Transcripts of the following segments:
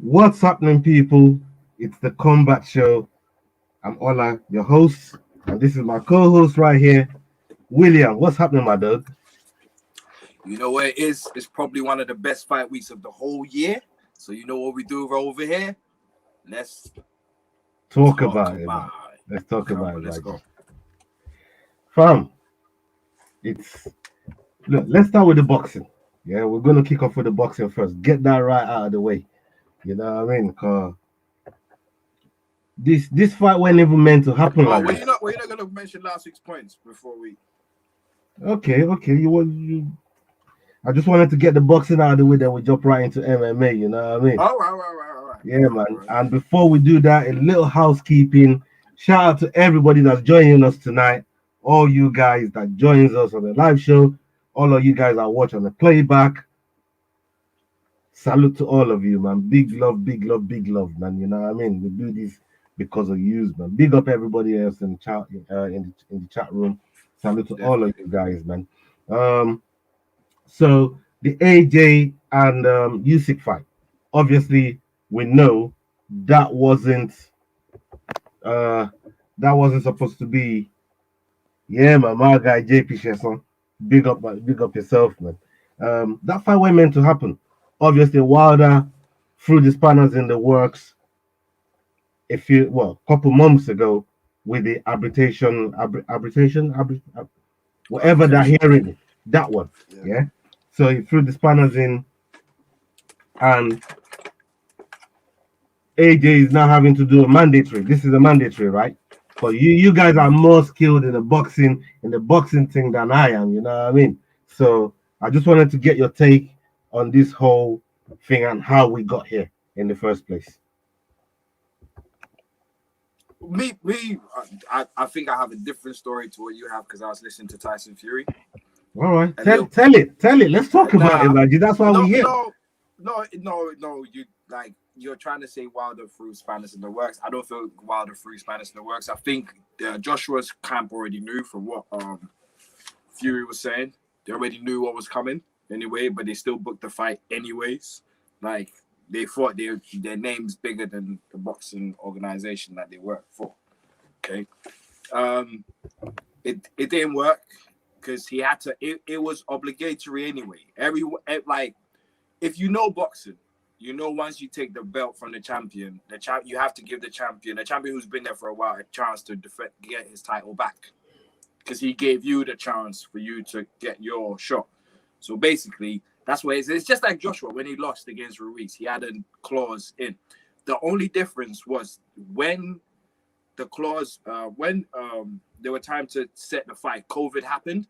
What's happening, people? It's the Combat Show. I'm Ola, your host, and this is my co-host right here, William. What's happening, my dog? You know what it is? It's probably one of the best fight weeks of the whole year. So you know what we do over here? Let's Talk talk about it, about man. it. Let's talk Come about on, it, let's right? go. Fam, it's look. Let's start with the boxing. Yeah, we're gonna kick off with the boxing first. Get that right out of the way. You know what I mean? Cause this fight wasn't even meant to happen Oh, like this. were you not gonna mention last week's points before we Okay. I just wanted to get the boxing out of the way, then we jump right into MMA. You know what I mean? Yeah, all man. right. And before we do that, a little housekeeping. Shout out to everybody that's joining us tonight. All you guys that joins us on the live show. All of you guys that watch on the playback. Salute to all of you, man. Big love, man. You know what I mean? We do this because of you, man. Big up everybody else in the chat, in the chat room. Salute to all of Definitely. you guys, man. Um, so the AJ and Usyk fight. Obviously, we know that wasn't uh that wasn't supposed to be. Yeah, man, my guy JP Chesson. Big up, man. Big up yourself, man. That fight was meant to happen. Obviously, Wilder threw the spanners in the works couple months ago with the whatever that Arbitration. hearing, that one. Yeah. Yeah. So he threw the spanners in, and AJ is now having to do a mandatory. This is a mandatory, right? But you guys are more skilled in the boxing thing than I am. You know what I mean? So I just wanted to get your take on this whole thing and how we got here in the first place. I think I have a different story to what you have because I was listening to Tyson Fury. All right, And you tell it. Let's talk about it, nah, man. That's why we're no, here. no, no. You're trying to say Wilder threw Spanish in the works. I don't feel Wilder threw Spanish in the works. I think Joshua's camp already knew from what Fury was saying. They already knew what was coming anyway, but they still booked the fight anyways. Like they thought their name's bigger than the boxing organization that they work for. Okay, um, it didn't work because he had to. It was obligatory anyway. Like if you know boxing, you know once you take the belt from the champion, you have to give the champion who's been there for a while, a chance to get his title back because he gave you the chance for you to get your shot. So basically, that's what it is. It's just like Joshua when he lost against Ruiz. He had a clause in. The only difference was when the clause, when there were time to set the fight, COVID happened.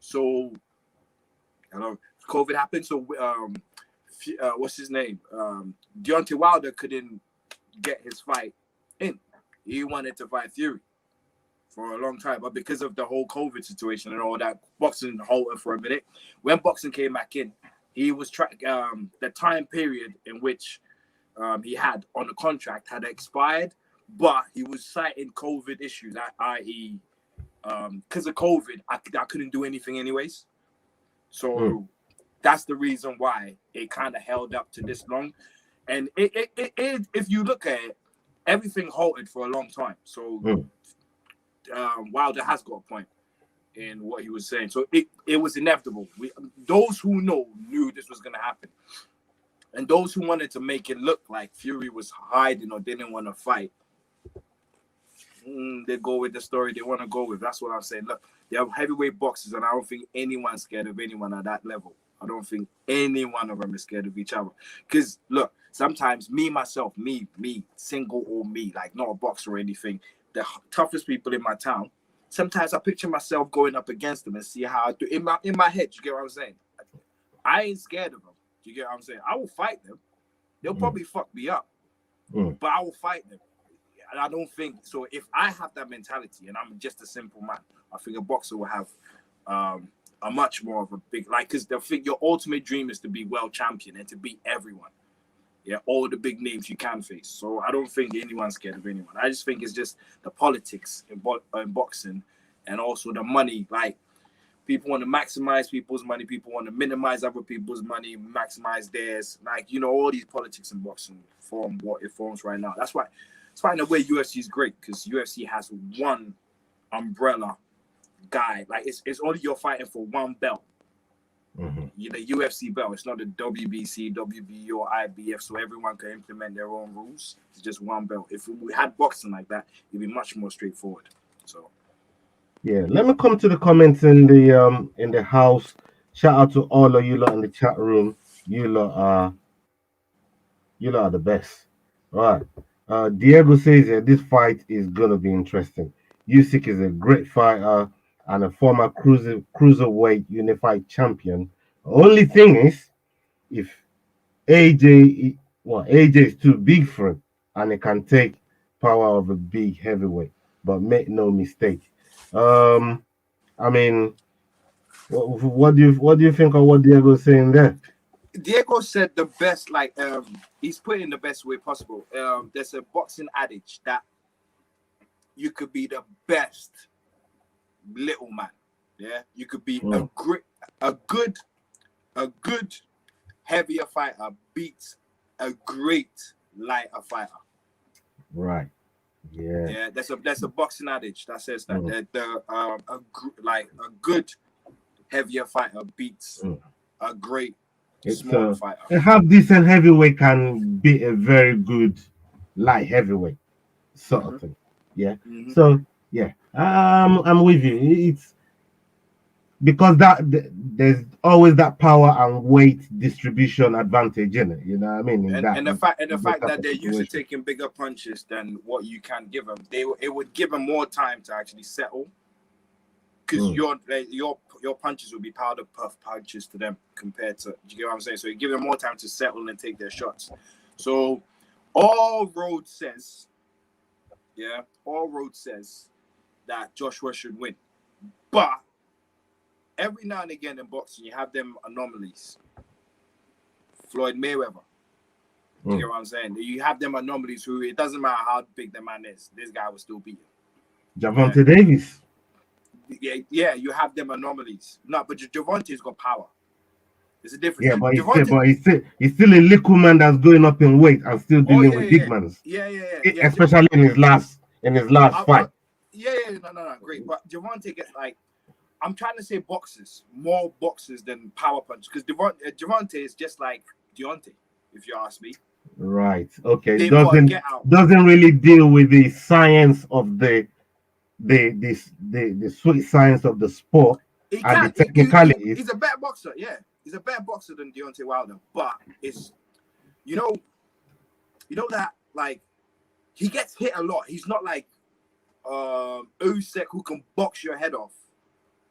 So, hello, COVID happened. So, what's his name? Deontay Wilder couldn't get his fight in. He wanted to fight Fury for a long time, but because of the whole COVID situation and all that, boxing halted for a minute. When boxing came back in, he was the time period in which he had on the contract had expired, but he was citing COVID issues, i.e., because of COVID, I couldn't do anything anyways. Mm, So that's the reason why it kind of held up to this long. And if you look at it, everything halted for a long time. So mm. Wilder has got a point in what he was saying. So it was inevitable. Those who knew this was going to happen. And those who wanted to make it look like Fury was hiding or didn't want to fight, they go with the story they want to go with. That's what I'm saying. Look, they have heavyweight boxers, and I don't think anyone's scared of anyone at that level. I don't think any one of them is scared of each other. Because, look, sometimes myself, single or me, like not a boxer or anything, the toughest people in my town, sometimes I picture myself going up against them and see how I do. In my head, you get what I'm saying? I ain't scared of them. You get what I'm saying? I will fight them. They'll Mm, probably fuck me up, mm, but I will fight them. And I don't think so. If I have that mentality and I'm just a simple man, I think a boxer will have a much more of a big because your ultimate dream is to be world champion and to beat everyone. Yeah, all the big names you can face. So I don't think anyone's scared of anyone. I just think it's just the politics in boxing and also the money. Like People want to maximize people's money. People want to minimize other people's money, maximize theirs. Like, you know, all these politics in boxing form what it forms right now. That's why in a way UFC is great, because UFC has one umbrella guy. Like, it's only you're fighting for one belt. The UFC belt. It's not the WBC, WBO, or IBF, so everyone can implement their own rules. It's just one belt. If we had boxing like that, it'd be much more straightforward. So yeah, let me come to the comments in the house. Shout out to all of you lot in the chat room. You lot are the best. All right. Diego says this fight is gonna be interesting. Usyk is a great fighter and a former cruiserweight unified champion. Only thing is, if AJ is too big for him, and he can take power of a big heavyweight. But make no mistake. Um, I mean, what do you think of what Diego's saying there? Diego said the best, like, he's put it in the best way possible. There's a boxing adage that you could be the best little man. Yeah, you could be a good heavier fighter beats a great lighter fighter. Right. Yeah. Yeah, that's a boxing adage that says that a good heavier fighter beats a great smaller fighter. A half decent heavyweight can be a very good light heavyweight sort of thing. Yeah. So yeah, I'm with you. It's because there's always that power and weight distribution advantage in it. You know what I mean? And the fact that they're used to taking bigger punches than what you can give them, it would give them more time to actually settle. Because your punches will be powder puff punches to them compared to, you get what I'm saying? So you give them more time to settle and take their shots. So all road says that Joshua should win. But every now and again in boxing, you have them anomalies. Floyd Mayweather. You get what I'm saying? You have them anomalies who, it doesn't matter how big the man is, this guy will still beat him. Javante Davis. Yeah, you have them anomalies. No, but Javante's got power. There's a difference. Yeah, but he's still a little man that's going up in weight and still dealing with big men. Yeah. Especially in his last fight. No, great. But Javante gets, like, I'm trying to say more boxes than power punch, because Javante is just like Deontay, if you ask me. Right. Okay. Doesn't really deal with the science of the sweet science of the sport and the technicalities. He's a better boxer, yeah. He's a better boxer than Deontay Wilder, but it's you know that, like, he gets hit a lot. He's not like Usyk, who can box your head off.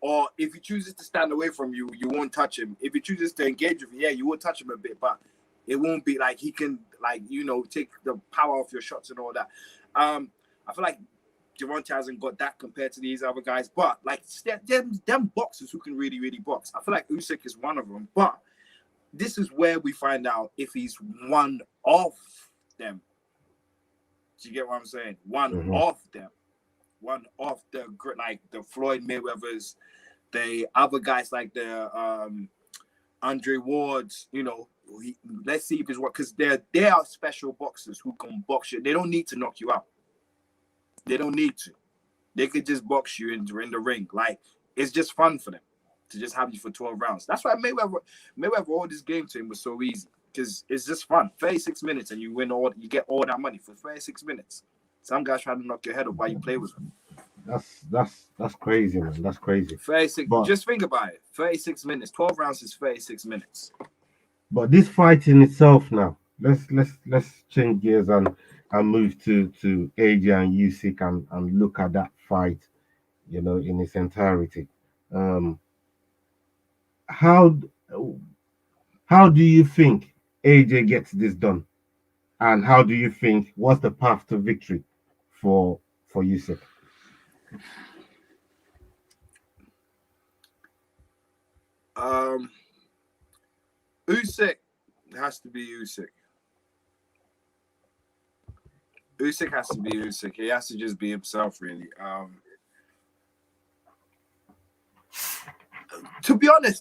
Or if he chooses to stand away from you, you won't touch him. If he chooses to engage with you, yeah, you will touch him a bit, but it won't be like he can, like, take the power off your shots and all that. I feel like Javante hasn't got that compared to these other guys, but like them boxers who can really, really box. I feel like Usyk is one of them, but this is where we find out if he's one of them. Do you get what I'm saying? One of them. One of the, like, the Floyd Mayweathers, the other guys like the Andre Wards, let's see if it's what, because they are special boxers who can box you. They don't need to knock you out. They don't need to. They could just box you in the ring. Like, it's just fun for them to just have you for 12 rounds. That's why Mayweather all this game to him was so easy, because it's just fun. 36 minutes and you get all that money for 36 minutes. Some guys trying to knock your head off while you play with them. That's crazy, man. That's crazy. 36. Just think about it. 36 minutes. 12 rounds is 36 minutes. But this fight in itself now, let's change gears and move to AJ and Usyk and look at that fight, in its entirety. How do you think AJ gets this done? And how do you think, what's the path to victory for Usyk? Usyk has to be Usyk. Usyk has to be Usyk. He has to just be himself, really.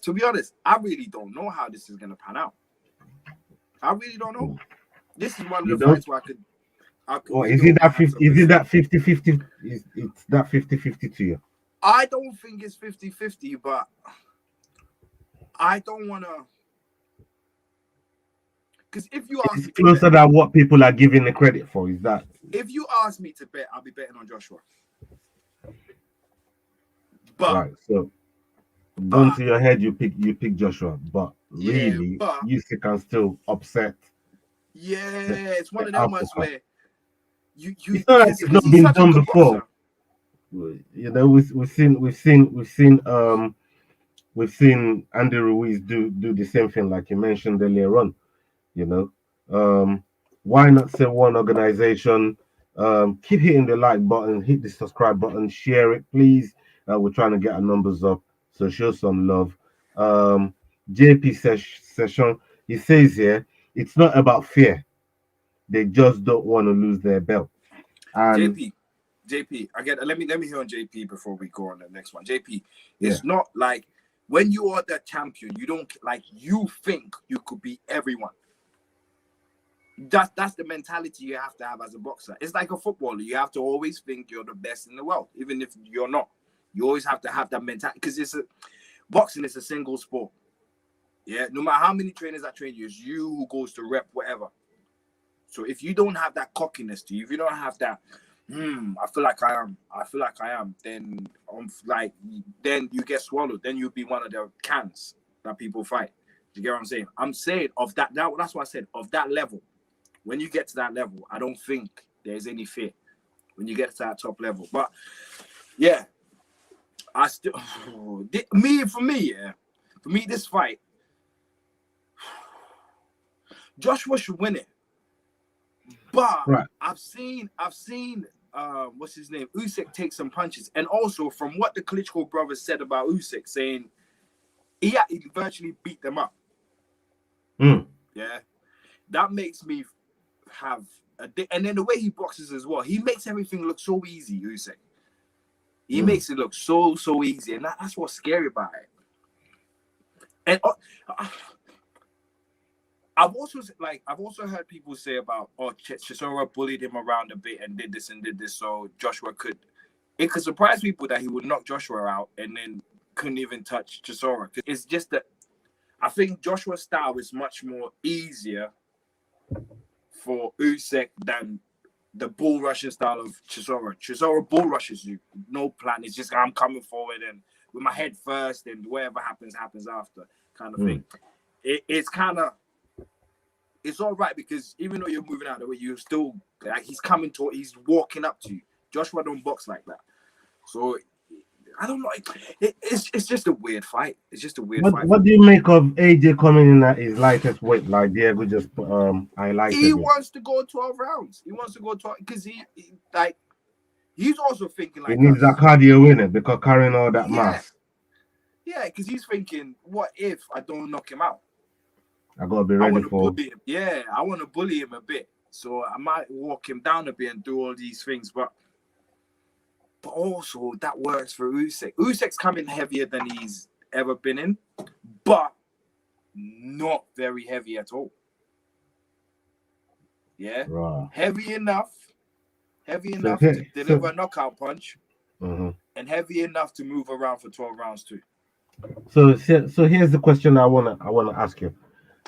To be honest, I really don't know how this is gonna pan out. I really don't know. This is one of You the don't. fights where I could Or is really it hold my that hands 50? up Is and it say, that 50-50? It's that 50-50 to you? I don't think it's 50-50, but I don't wanna, because if you ask It's me to bet, closer than what people are giving the credit for. Is that if you ask me to bet, I'll be betting on Joshua. But right? So, gun but to your head, you pick Joshua, but yeah, really, but Usyk can still upset yeah, it's one the of them ones apple. where you It's not like it's because not he's been such a done good before. boxer. We've seen Andy Ruiz do the same thing like you mentioned earlier on. You know, why not say one organization? Keep hitting the like button, hit the subscribe button, share it, please. We're trying to get our numbers up, so show some love. Um, JP session, he says here, it's not about fear. They just don't want to lose their belt. And JP, JP, I get. Let me hear on JP before we go on the next one. JP, yeah, it's not like when you are the champion, you don't like you think you could be everyone. That's the mentality you have to have as a boxer. It's like a footballer. You have to always think you're the best in the world, even if you're not. You always have to have that mentality because boxing is a single sport. Yeah, no matter how many trainers that train you, it's you who goes to rep whatever. So if you don't have that cockiness to you, if you don't have that, I feel like I am, then then you get swallowed. Then you'll be one of the cans that people fight. Do you get what I'm saying? I'm saying of that's what I said, of that level. When you get to that level, I don't think there's any fear when you get to that top level. But yeah, I still for me, this fight, Joshua should win it. But right. I've seen what's his name? Usyk take some punches. And also from what the Klitschko brothers said about Usyk, saying he virtually beat them up. Mm, Yeah. That makes me have and then the way he boxes as well, he makes everything look so easy, Usyk. He mm. makes it look so easy. And that's what's scary about it. And I've also heard people say about Chisora bullied him around a bit and did this, so Joshua it could surprise people that he would knock Joshua out and then couldn't even touch Chisora. It's just that I think Joshua's style is much more easier for Usyk than the bull rushing style of Chisora. Chisora bull rushes you, no plan. It's just I'm coming forward and with my head first, and whatever happens after, kind of thing. It's kind of. It's all right because even though you're moving out of the way, you still like he's walking up to you. Joshua don't box like that, so I don't know. It's just a weird fight. It's just a weird What fight for what me. do you make of AJ coming in at his lightest weight, like Diego just He highlighted it? wants to go 12 rounds. He wants to go 12 because he's also thinking He like needs that us. cardio in it because carrying all that Yeah, mass. yeah, because he's thinking, what if I don't knock him out? I gotta be I ready want to for. bully him. Yeah, I want to bully him a bit. So I might walk him down a bit and do all these things, but also that works for Usyk. Usyk's coming heavier than he's ever been in, but not very heavy at all. Yeah, Right. heavy enough So to here, so deliver a knockout punch, mhm. and heavy enough to move around for 12 rounds too. so here's the question I wanna ask you.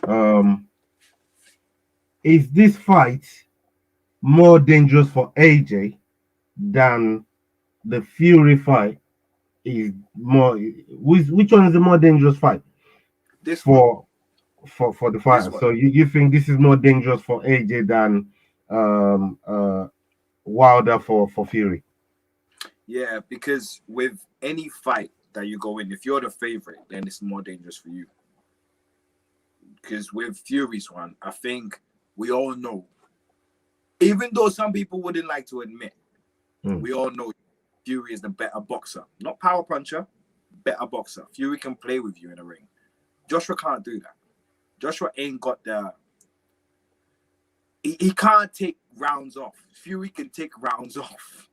Um, is this fight more dangerous for AJ than the Fury fight? Is more which one is the more dangerous fight This one, for for the this fighter? one. So you think this is more dangerous for AJ than um uh Wilder for Fury? Yeah, because with any fight that you go in, if you're the favorite, then it's more dangerous for you. Because with Fury's one, I think we all know, even though some people wouldn't like to admit, Mm, we all know Fury is the better boxer. Not power puncher, better boxer. Fury can play with you in the ring. Joshua can't do that. Joshua ain't got he can't take rounds off. Fury can take rounds off.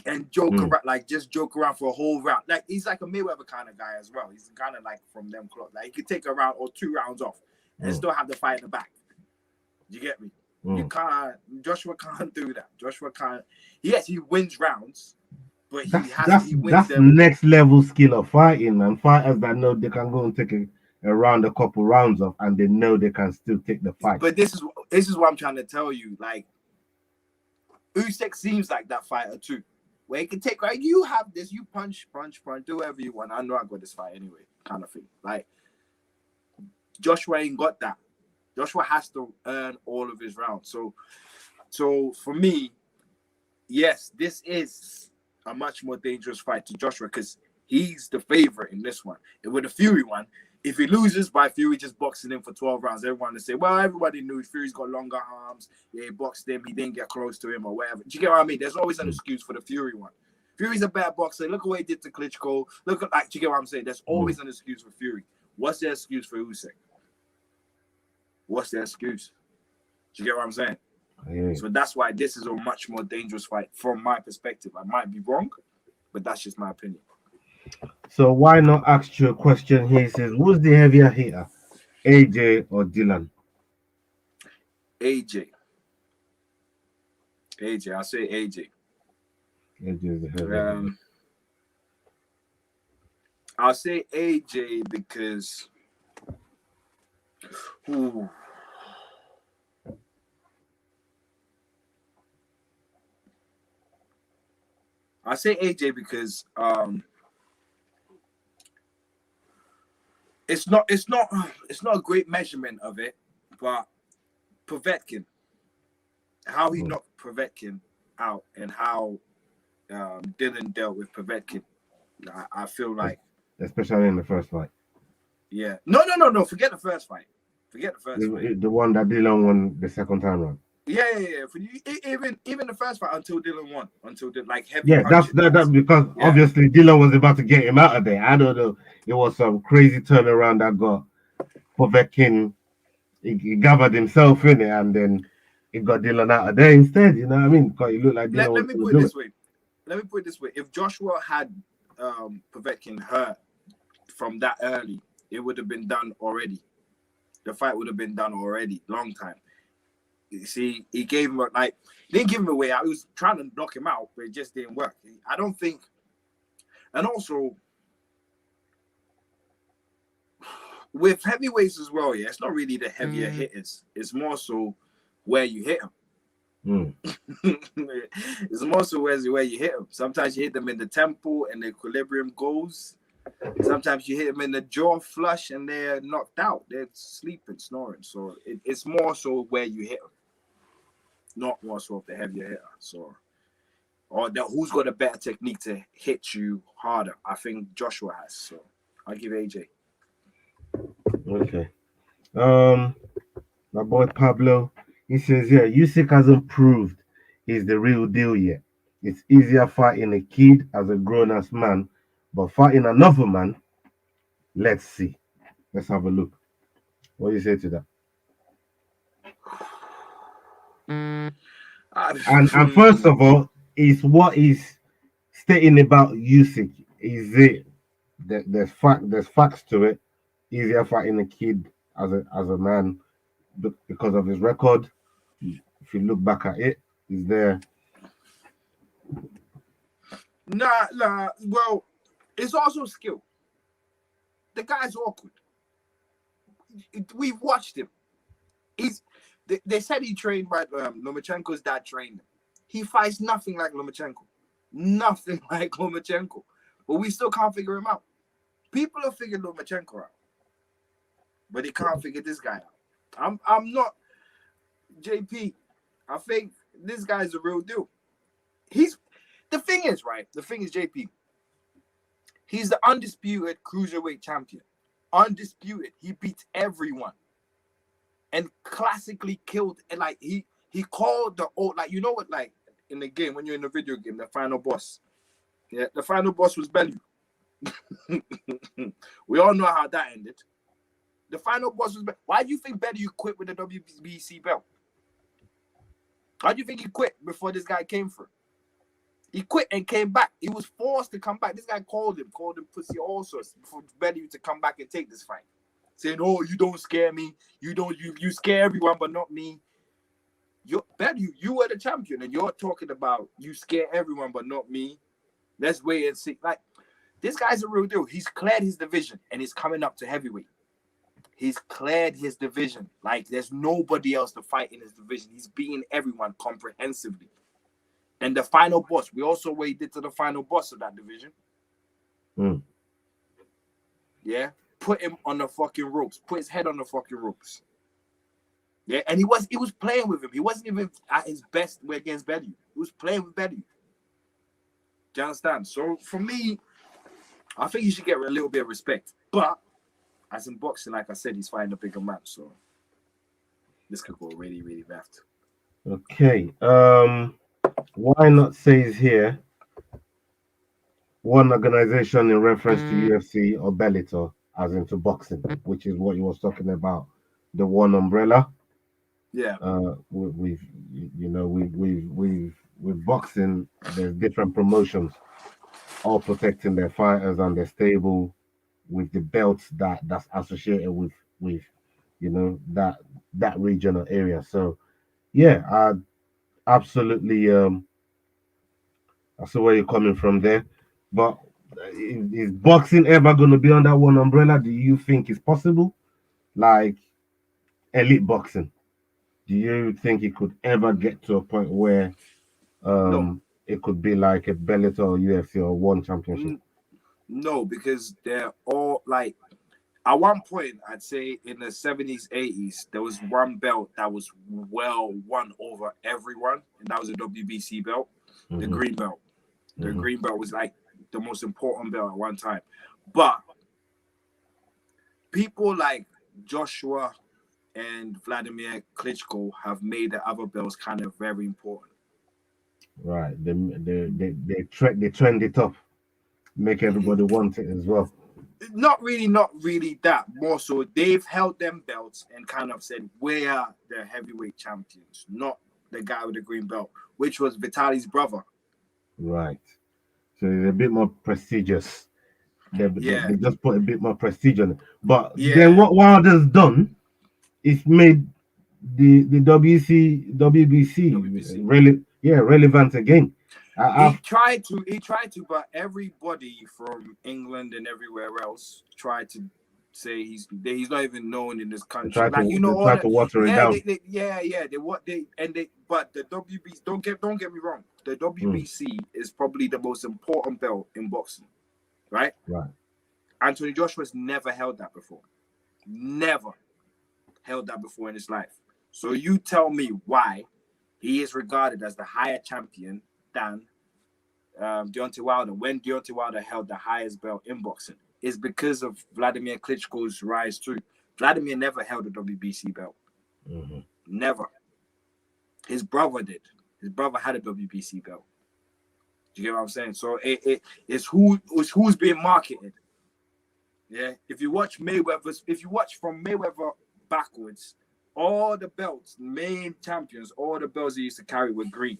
and joke around, like just joke around for a whole round. Like he's like a Mayweather kind of guy as well. He's kind of like from them clubs. Like he could take a round or 2 rounds off and still have the fight in the back. You get me? You can't. Joshua can't do that. Joshua can't. Yes, he wins rounds, but he wins them. Next level skill of fighting, man. Fighters that know they can go and take a round, a couple rounds off, and they know they can still take the fight. But this is what I'm trying to tell you. Like Usyk seems like that fighter too, where he can take, like, you have this, you punch, do whatever you want. I know I got this fight anyway, kind of thing. Like Joshua ain't got that. Joshua has to earn all of his rounds. So for me, yes, this is a much more dangerous fight to Joshua because he's the favorite in this one. And with the Fury one, if he loses by Fury just boxing him for 12 rounds, everyone will say, well, everybody knew Fury's got longer arms. Yeah, he boxed him. He didn't get close to him or whatever. Do you get what I mean? There's always an excuse for the Fury one. Fury's a bad boxer. Look at what he did to Klitschko. Look at, like, do you get what I'm saying? There's always an excuse for Fury. What's the excuse for Usyk? What's the excuse? Do you get what I'm saying? Yeah. So that's why this is a much more dangerous fight from my perspective. I might be wrong, but that's just my opinion. So why not ask you a question here? He says, who's the heavier hitter, AJ or Dylan? AJ. I'll say AJ. AJ is the heavier. I'll say AJ because I say AJ because it's not a great measurement of it, but Povetkin, how he knocked Povetkin out and how Dylan dealt with Povetkin, I feel like, especially in the first fight. Yeah, no. Forget the first fight. The one that Dylan won the second time around. Yeah. Even the first fight until Dylan won, heavy. Yeah, that's because obviously Dylan was about to get him out of there. I don't know. It was some crazy turnaround that got Povetkin. He gathered himself in it, and then it got Dylan out of there instead. You know what I mean? Because it looked like Dylan. Let me put it this way. If Joshua had Povetkin hurt from that early, it would have been done already. The fight would have been done already, long time. You see, he gave him didn't give him away. I was trying to knock him out, but it just didn't work. I don't think, and also with heavyweights as well, it's not really the heavier hitters. It's more so where you hit them. It's more so where you hit them. Sometimes you hit them in the temple and the equilibrium goes. Sometimes you hit them in the jaw flush and they're knocked out. They're sleeping, snoring. So it's more so where you hit them, not more so of the heavier hitter. So, or who's got a better technique to hit you harder? I think Joshua has. So I'll give AJ. Okay. My boy Pablo, he says, yeah, Usyk hasn't proved he's the real deal yet. It's easier fighting a kid as a grown-ass man, but fighting another man, let's see. Let's have a look. What do you say to that? And first of all, is what is stating about Usyk. Is it there's facts to it. Easier fighting a kid as a man because of his record. If you look back at it, is there? Nah. Well, it's also skill. The guy's awkward. We've watched him. They said he trained by Lomachenko's dad trained him. He fights nothing like Lomachenko. Nothing like Lomachenko. But we still can't figure him out. People have figured Lomachenko out. But they can't figure this guy out. I'm not JP. I think this guy's a real deal. The thing is JP. He's the undisputed cruiserweight champion. Undisputed. He beats everyone. And classically killed, and he called the old, you know what, in the game, when you're in the video game, the final boss. Yeah, the final boss was Bellew. We all know how that ended. The final boss was why do you think Bellew quit with the WBC belt? Why do you think he quit before this guy came through? He quit and came back. He was forced to come back. This guy called him pussy all sorts for Bellew to come back and take this fight. Saying, "Oh, you don't scare me. You scare everyone, but not me." Bellew, you were the champion, and you're talking about you scare everyone, but not me. Let's wait and see. Like, this guy's a real deal. He's cleared his division, and he's coming up to heavyweight. He's cleared his division. Like, there's nobody else to fight in his division. He's beating everyone comprehensively. And the final boss, we also waited to the final boss of that division. Yeah, put him on the fucking ropes. Put his head on the fucking ropes. Yeah, and he was playing with him. He wasn't even at his best against Bellew. He was playing with Bellew. Do you understand? So for me, I think you should get a little bit of respect. But as in boxing, like I said, he's fighting a bigger man. So this could go really, really left. Okay. Why not says here one organization in reference to UFC or Bellator, as into boxing, which is what you was talking about, the one umbrella. Yeah. With boxing, there's different promotions, all protecting their fighters and their stable with the belts that's associated with that region or area. So yeah, I absolutely I see where you're coming from there. But is boxing ever going to be under one umbrella? Do you think it's possible? Like elite boxing, do you think it could ever get to a point where No. it could be like a Bellator or UFC or one championship? No, because they're all like, at one point, I'd say in the 70s, 80s, there was one belt that was well won over everyone, and that was the WBC belt, the green belt. The green belt was like the most important belt at one time. But people like Joshua and Vladimir Klitschko have made the other belts kind of very important. Right. They trend it up, make everybody want it as well. Not really that. More so, they've held them belts and kind of said, we are the heavyweight champions, not the guy with the green belt, which was Vitali's brother. Right. So it's a bit more prestigious. They Yeah. just put a bit more prestige on it. But then Yeah. what Wilder's done is made the WBC relevant again. He tried to, but everybody from England and everywhere else tried to say he's not even known in this country. Like, they try to water it down. But the WBC, don't get me wrong, the WBC is probably the most important belt in boxing, right? Right. Anthony Joshua's never held that before. Never held that before in his life. So you tell me why he is regarded as the higher champion than Deontay Wilder, when Deontay Wilder held the highest belt in boxing, is because of Vladimir Klitschko's rise too. Vladimir never held a WBC belt. Never. His brother did. His brother had a WBC belt. Do you get what I'm saying? So it's who's being marketed. Yeah. If you watch from Mayweather backwards, all the belts, main champions, all the belts he used to carry were green.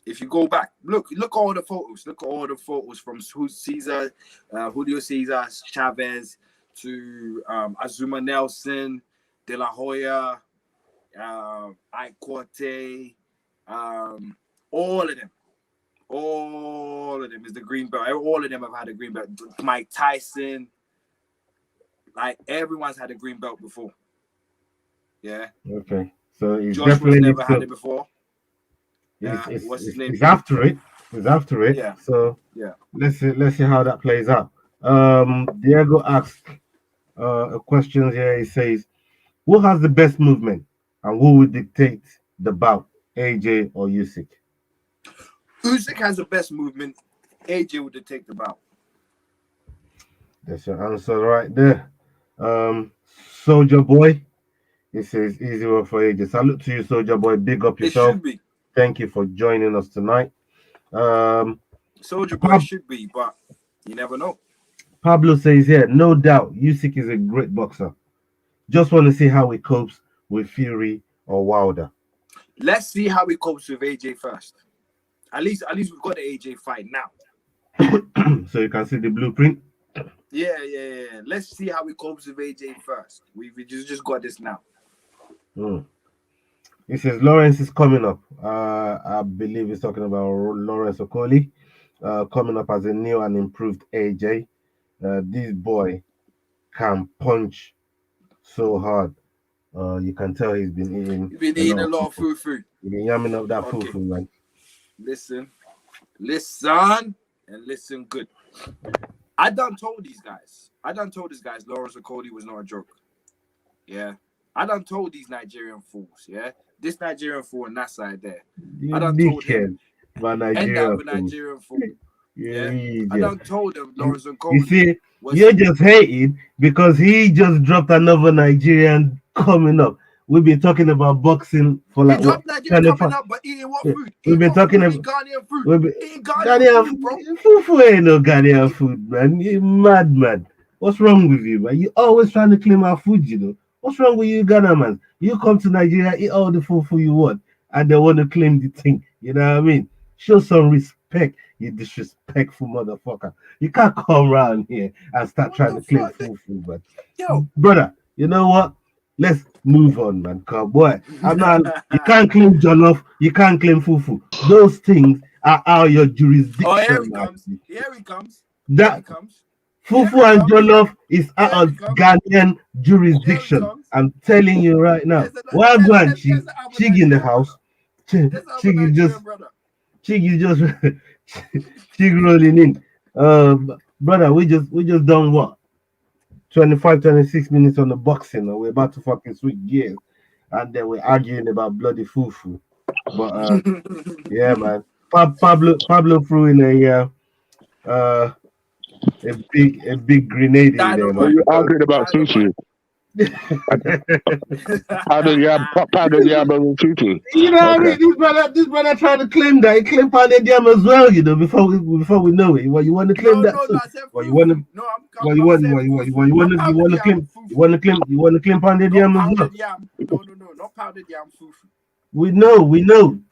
If you go back, look all the photos. Look at all the photos from Julio Cesar Chavez to Azuma Nelson, De La Hoya, Ike Corte, all of them. All of them is the green belt. All of them have had a green belt. Mike Tyson, like everyone's had a green belt before. Yeah. Okay. So he's Joshua's definitely never had it before. What's his name? He's after it. He's after it. Yeah. So yeah. Let's see how that plays out. Diego asked a question here. He says, "Who has the best movement, and who will dictate the bout, AJ or Usyk?" Usyk has the best movement. AJ would dictate the bout. That's your answer right there. Soldier Boy. He says, "Easy one for AJ." Salute to you, Soldier Boy. Big up yourself. It should be. Thank you for joining us tonight. Soldier Boy should be, but you never know. Pablo says here, no doubt, Usyk is a great boxer. Just want to see how he copes with Fury or Wilder. let's see how he copes with AJ first. At least we've got the AJ fight now. So you can see the blueprint. Yeah. Let's see how he copes with AJ first. We just got this now. He says Lawrence is coming up. I believe he's talking about Lawrence Okoli, coming up as a new and improved AJ. This boy can punch so hard. You can tell he's been eating. You've been eating a lot of food. He's been yamming up that food, man. Listen, and listen good. I done told these guys. Lawrence Okoli was not a joke. Yeah. I done told these Nigerian fools, yeah. This Nigerian fool on that side there. I done told him. End up a Nigerian fool. Yeah. I done told them Lawrence Okoli. You see, you're just hating because he just dropped another Nigerian coming up. We've been talking about boxing for like what? Nigerian coming up, but eating what food? We've been talking about Ghanaian food. Eating Ghanaian food, bro. Fufu ain't no Ghanaian food, man. You mad, man. What's wrong with you, man? You always trying to claim our food, you know. What's wrong with you, Ghana, man? You come to Nigeria, eat all the fufu you want, and they want to claim the thing. You know what I mean? Show some respect, you disrespectful motherfucker. You can't come around here and start trying to claim fufu, man. Yo, brother, you know what? Let's move on, man. Cause boy, I'm not. You can't claim jollof. You can't claim fufu. Those things are out of your jurisdiction. Oh, here he comes. Here he comes. Fufu and jollof is out of Ghanaian jurisdiction. I'm telling you right now. Well done, Chig in the house. Chig rolling in. Brother, we just done what? 25-26 minutes on the boxing, and we're about to fucking switch gears, and then we're arguing about bloody fufu. But yeah, man, Pablo threw in a big grenade in there, man. You arguing about sushi? Pounded yam and sushi. You know what I mean? This brother trying to claim that he claimed pounded yam as well. You know, before we know it. Well, you want to claim that? You want to claim pounded yam as well? No, not pounded yam fufu. We know.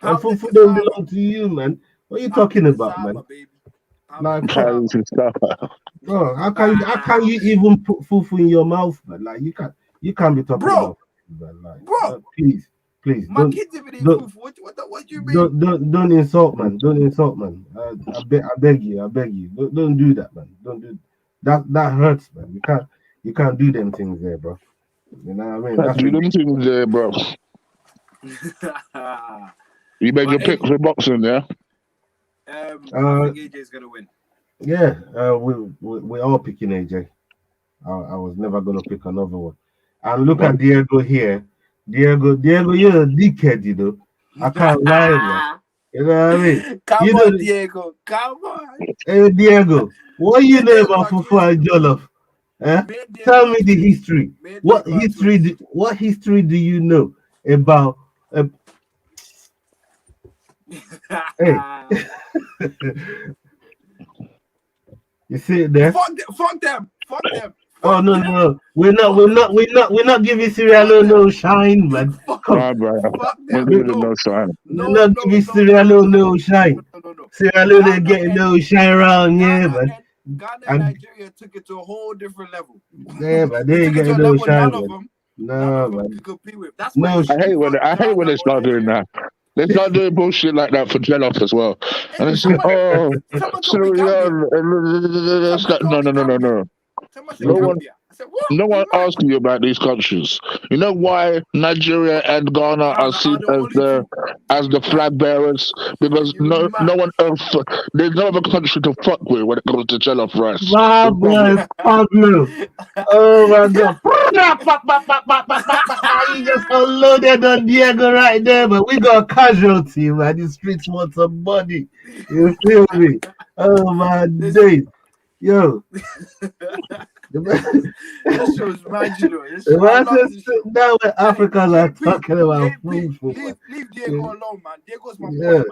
And fufu don't belong to you, man. What are you talking about, man? Like, bro, how can you even put fufu in your mouth, man? Like, you can't be talking about fufu, man. Like, bro, please, my kids even eat fufu. What do you mean? Don't insult, man. I beg you. Don't do that, man. Don't do that. That hurts, man. You can't do them things there, bro. You know what I mean? Do them things there, bro. You make your pick for boxing, yeah? I think AJ's gonna win. Yeah, we're all picking AJ. I was never gonna pick another one. And look at Diego here. Diego, you're a dickhead, you know. I can't lie, man. You know what I mean? Come on, Diego. Come on. Hey, Diego, what you know about fufu and jollof? Tell me the history. What history do you know about? Hey. You see it there? Fuck them. Oh no. We're not giving Sierra Leone no shine, man. Come on, we're giving no shine. We're not giving Sierra Leone no shine. Sierra Leone getting no shine around here, man. Ghana and Nigeria took it to a whole different level. Yeah, but they ain't getting no shine, man. No, man. That's why I hate when they start doing that. They start doing bullshit like that for jollof as well. And it's like, no. No one asked you about these countries. You know why Nigeria and Ghana are seen as the flag bearers? Because no one else, there's no other country to fuck with when it comes to jollof rice. Wow, boy, Pablo. Oh my God. You just unloaded on Diego right there, but we got a casualty, man. The streets want some money. You feel me? Oh my days. Yo. This show's marginal. Now when Africans are talking about food. Leave Diego alone, man. Diego's my boy,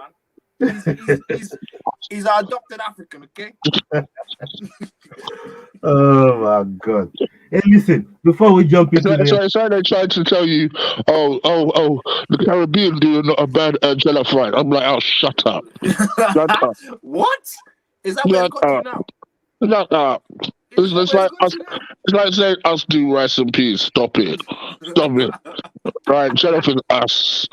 man. He's our adopted African, okay? Oh my God. Hey, listen, before we jump into this, It's like they tried to tell you, the Caribbean doing a bad Angela fight. I'm like, oh, shut up, shut up, What? Is that where it's shut got to up, now? shut up. Is that It's where it's like got us. to now? It's like saying us do rice and peas. Stop it, stop it. Right, Jennifer's us.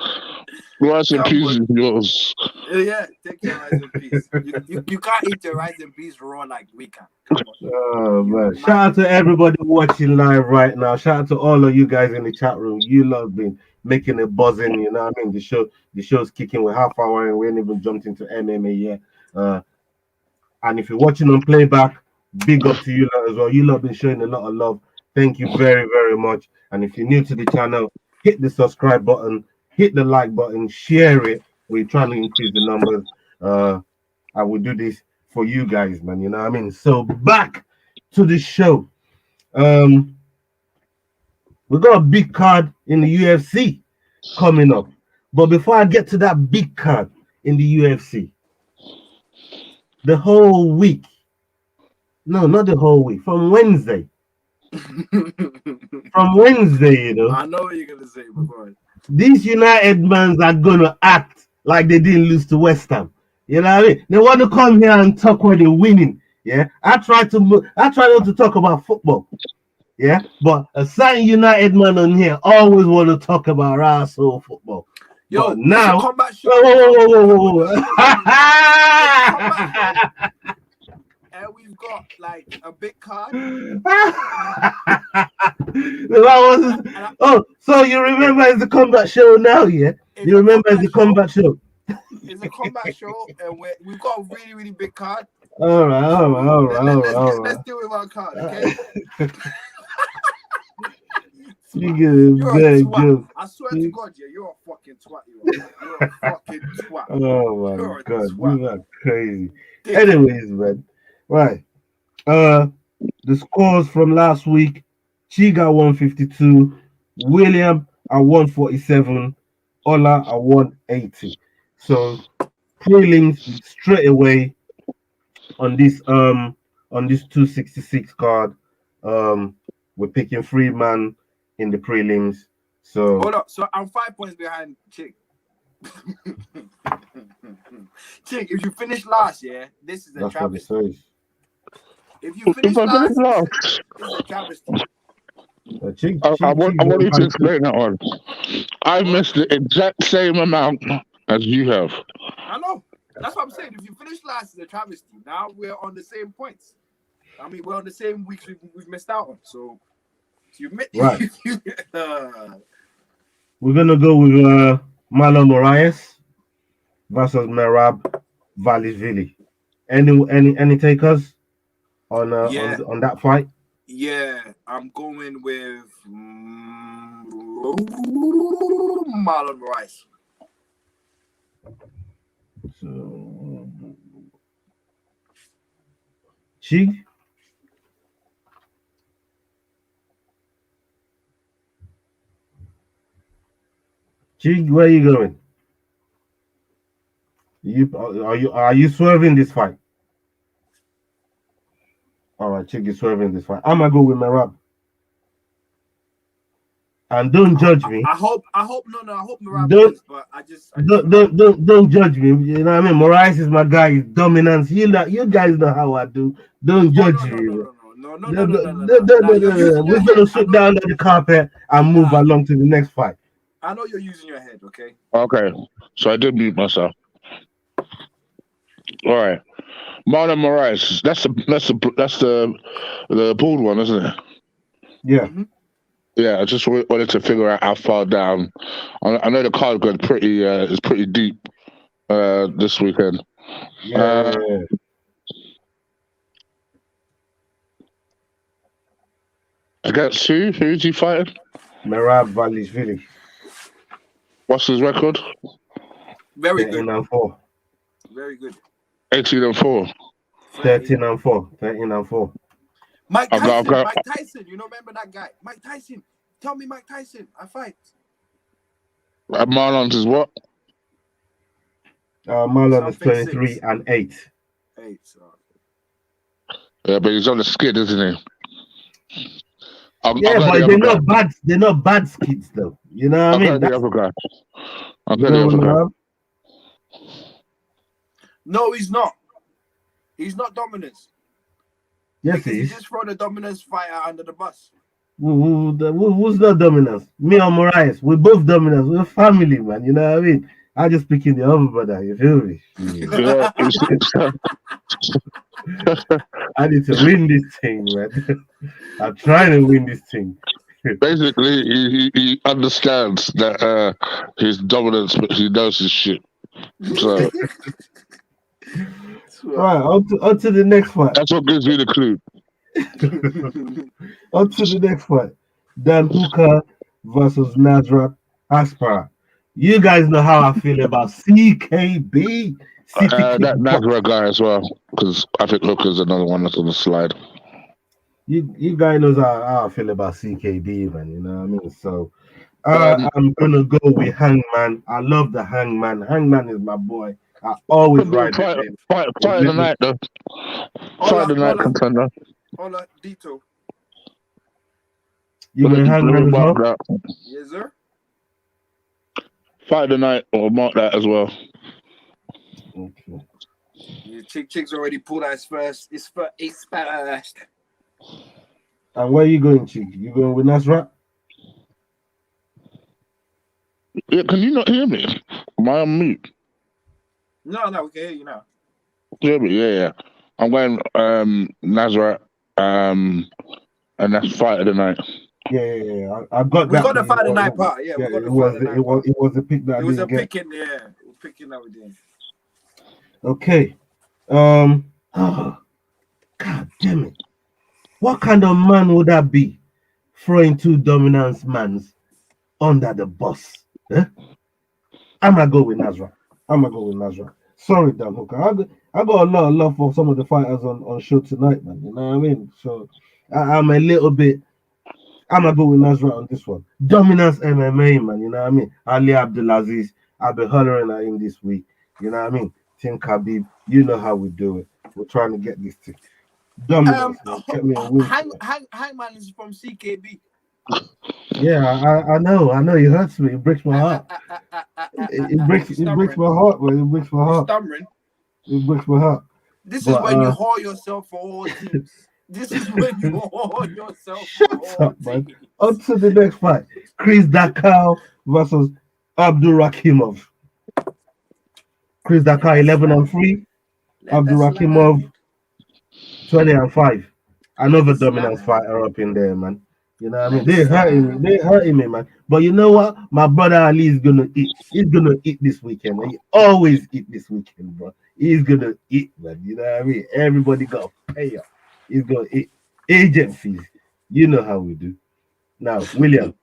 Rice and Come peas on. is yours. Yeah, take your rice and peas. You can't eat your rice and peas raw like we can. Come on. oh You man, mad. shout out to everybody watching live right now. Shout out to all of you guys in the chat room. You love been making it buzzing. You know what I mean? The show's kicking. We're half hour and we ain't even jumped into MMA yet. Uh, and if you're watching on playback, big up to you lot as well. You lot been showing a lot of love. Thank you very, very much. And if you're new to the channel, hit the subscribe button, hit the like button, share it. We're trying to increase the numbers. I will do this for you guys, man. You know what I mean? So back to the show. Um, we got a big card in the UFC coming up. But before I get to that big card in the UFC, the whole week, no, not the whole week, from Wednesday, I know what you're gonna say, but go ahead. these United mans are gonna act like they didn't lose to West Ham. You know what I mean? They want to come here and talk when they're winning. Yeah, I try not to talk about football. Yeah, but a certain United man on here always want to talk about asshole football. Yo, But it's a now, combat show. whoa. It's a combat show. And we've got like a big card. So you remember it's a combat show now, yeah? You remember it's a combat show. It's a combat show, and we've got a really, really big card. All right. Let's deal with our card, okay? You're a twat. I swear to God, yeah, you're a fucking twat. You're a fucking twat. Oh my God, you are crazy. Dick. Anyways, man, right? The scores from last week: Chiga 152, William at 147, Ola at 180. So prelims straight away on this 266 card. We're picking Freeman in the prelims. So hold up. So I'm 5 points behind Chick. Chick, if you finish last, yeah, this is a travesty. If you finish last, it's a travesty. I want you to explain that one. I missed the exact same amount as you have. I know. That's what I'm saying. If you finish last, it's a travesty. Now we're on the same points. I mean, we're on the same weeks we've missed out on. So you right. We're gonna go with Marlon Moraes versus Merab Valishvili. Any takers on that fight? Yeah, I'm going with Marlon Moraes. So, Chig? Chig, where are you going? Are you swerving this fight? All right, Chig is swerving this fight. I'm gonna go with Merab. And don't judge me. I hope Merab wins, but I don't judge me. You know what I mean? Moraes is my guy. He's dominance. You guys know how I do. Don't judge me. No. We're gonna sit down on the carpet and move along to the next fight. I know you're using your head, okay? Okay, so I did mute myself. All right, Marlon Moraes. That's the bald one, isn't it? Yeah. Mm-hmm. Yeah, I just wanted to figure out how far down. I know the card got is pretty deep this weekend. Yeah. Against who? Who's he fighting? Merab Valishvili. What's his record? Very good. 13-4. Very good. 18-4. 13-4. Mike Tyson. You know, remember that guy? Mike Tyson. Tell me Mike Tyson. I fight. Marlon's is what? Marlon is 23-8. 8. So. Yeah, but he's on the skid, isn't he? Yeah, get the but other guy. they're not bad kids though. You know what I I'll mean? get the other guy. I'll You get the know other what guy. I mean? No, he's not. He's not dominance. Yes, Because he he is. just throw the dominance fighter under the bus. Who's not dominance? Me or Mariah? We're both dominance. We're family, man. You know what I mean? I just picking the other brother. You feel me? Yeah, I need to win this thing, man. I'm trying to win this thing. basically he understands that his dominance, but he knows his shit. So Right, on to the next fight. that's what gives me the clue. On to the next fight. Dan Hooker versus Nasrat Aspar. You guys know how I feel about CKB. City That King. Nazareth guy as well, because I think Hooker's another one that's on the slide. You guys knows how I feel about CKB, man. You know what I mean? So Um, I'm gonna go with Hangman. I love the Hangman. Hangman is my boy. I always could be a ride with him. fight of the night though. Fight of the night contender. Hola, Dito. You going Let me Hangman as mark well? that. Yes, sir. Fight of the night, or mark that as well. Okay. Yeah, Chick's already pulled out his first. It's first. And where you going, Chick? You going with Nasrat? Yeah, can you not hear me? Am I on mute? No, we can hear you now. Hear me? Yeah. I'm going Nazareth, and that's fight of the night. Yeah. I got We that. got the fight of the night part. Yeah, we got the fight of the night part. It was a pick that I It was a didn't get. picking, yeah. It was picking that we did. Okay. Oh, God damn it. What kind of man would that be? Throwing two dominance mans under the bus. Eh? I'm gonna go with Nasrat. Sorry, Dan Hooker. I got a lot of love for some of the fighters on show tonight, man. You know what I mean? So I'm a little bit. I'm gonna go with Nasrat on this one. Dominance MMA, man. You know what I mean? Ali Abdulaziz. I've been hollering at him this week. You know what I mean? Tim Khabib. You know how we do it. We're trying to get this thing. Dominance, man. Get me a win. Hangman is from CKB. Yeah, I know. It hurts me. It breaks my heart. It breaks my heart, man. It breaks my heart. Stammering. It breaks my heart. This is when you haul yourself for all teams. This is when you haul yourself for all teams. On to the next fight. Chris Dakar versus Abdurakhimov. Chris Dakar 11-3. Abdurakhimov 20-5. Another dominance fighter up in there, man. You know what I mean? They're hurting me, man. But you know what? My brother Ali is gonna eat. He's gonna eat this weekend, man. He always eat this weekend, bro. He's gonna eat, man. You know what I mean? Everybody got to pay up. He's gonna eat agent fees. You know how we do. Now, William.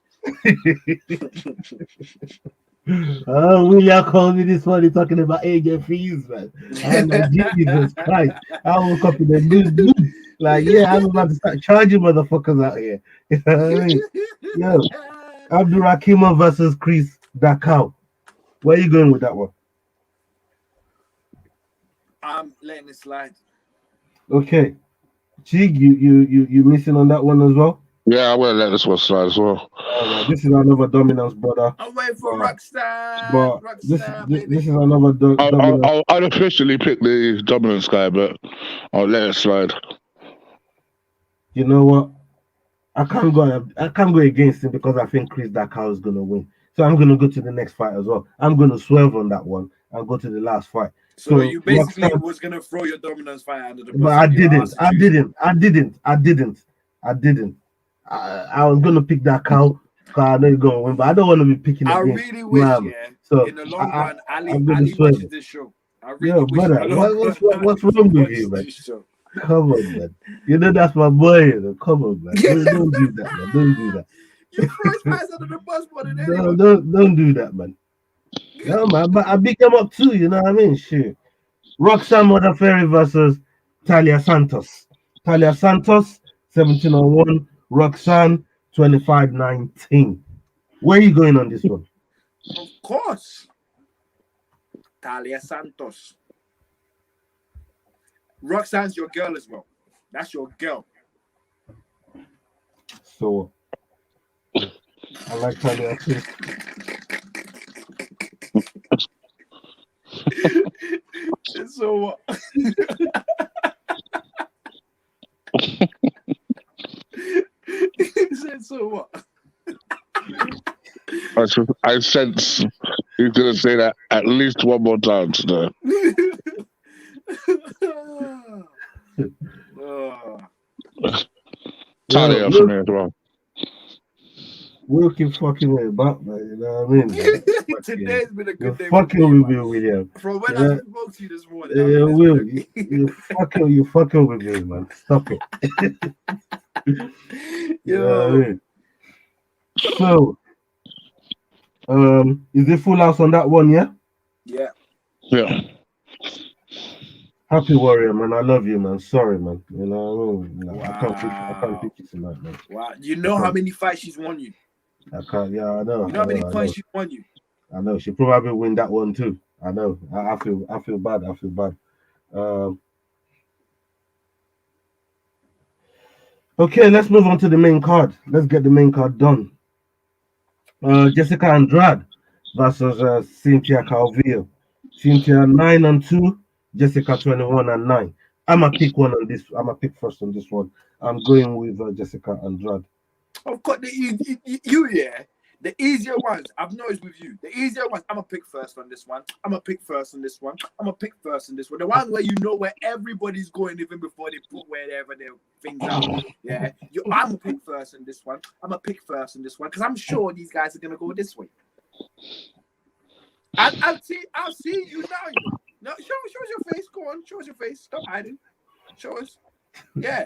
William called me this morning talking about agent fees, man. I'm like, Jesus Christ. I woke up in the mood. Like, yeah, I'm about to start charging motherfuckers out here. You know what I mean? Yo, Abdurakhimov versus Chris Dakar. Where are you going with that one? I'm letting it slide. Okay. Chig, you missing on that one as well? Yeah, I will let this one slide as well. This is another dominance, brother. I'm waiting for Rockstar. But Rockstar, this is another dominance. I'll officially pick the dominance guy, but I'll let it slide. You know what? I can't go against him because I think Chris Dakar is gonna win. So I'm gonna go to the next fight as well. I'm gonna swerve on that one and go to the last fight. So you basically was gonna throw your dominance fight under the bus. But I didn't. I was gonna pick that cow because I know you're gonna win, but I don't want to be picking. I really wish, so in the long run, Ali watches this show. I really wish. Brother, what's wrong with you, man? Come on, man. You know that's my boy. Come on, man. Don't do that, man. Don't do that. You throw his guys under the bus more than anyone. Don't do that, man. No, man. But I pick them up too. You know what I mean? Shit. Roxanne Modafferi versus Talia Santos. Talia Santos 17-1. Roxanne 25-19. Where are you going on this one? Of course. Talia Santos. Roxanne's your girl as well. That's your girl. So I like Talia too. So what? He said, so what? I sense he's gonna say that at least one more time today. Oh. Yo, Talia for me as well. we'll keep fucking with back, man. You know what I mean? Man? Today's been a You're good day for fucking me, with man. me, William. From when I Yeah, spoke to you this morning, I mean, yeah, it's been Will, a you fucking with me, man. Stop it. You know what I yo. mean? So, is it full house on that one? Yeah. Yeah. Yeah. Happy warrior, man. I love you, man. Sorry, man. You know what I mean? Nah, I can't Wow. pick you tonight, man. Wow. You I know how can't. many fights she's won you? I can't. Yeah, I know. You know I how many know. I know. points she's won you? I know. She probably win that one too. I know. I feel bad. I feel bad. Um. Okay, let's move on to the main card. Let's get the main card done. Jessica Andrade versus Cynthia Calvillo. Cynthia 9-2, Jessica 21-9. I'm a pick one on this. I'm a pick first on this one. I'm going with Jessica Andrade. Of course, yeah. The easier ones, I've noticed with you, the easier ones, I'm gonna pick first on this one. I'm gonna pick first on this one. I'm gonna pick first on this one. The one where you know where everybody's going even before they put wherever their things out. Yeah, I'm gonna pick first on this one. I'm gonna pick first on this one because I'm sure these guys are gonna go this way. I'll see you now. You know. No, show us your face. Go on, show us your face. Stop hiding. Show us. Yeah,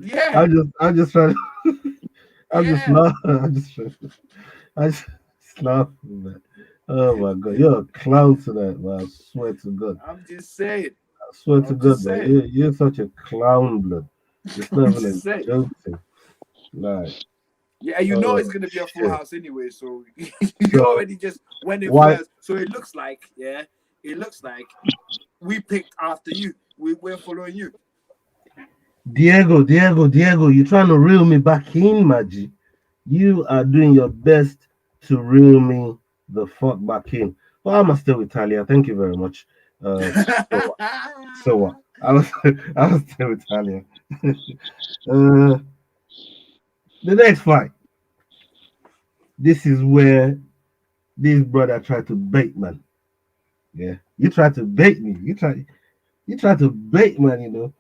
yeah, I just try. I'm just yeah. laugh. I just laugh, man. Oh my god, you're a clown tonight, man. I swear to God. I'm just saying. I swear to I'm God, just man. saying. You're such a clown, blood. It's not I'm even just a saying. joke thing. Like, Yeah, you know oh it's gonna be a full shit. house anyway, so you So already just went in why first. So it looks like, it looks like we picked after you. We're following you. Diego, you're trying to reel me back in, Maggie. You are doing your best to reel me the fuck back in. Well, I'm still Italian. Thank you very much. So what? So what? I was I was still Italian. uh, the next fight. This is where this brother tried to bait man. Yeah, you tried to bait me. You tried to bait man. You know,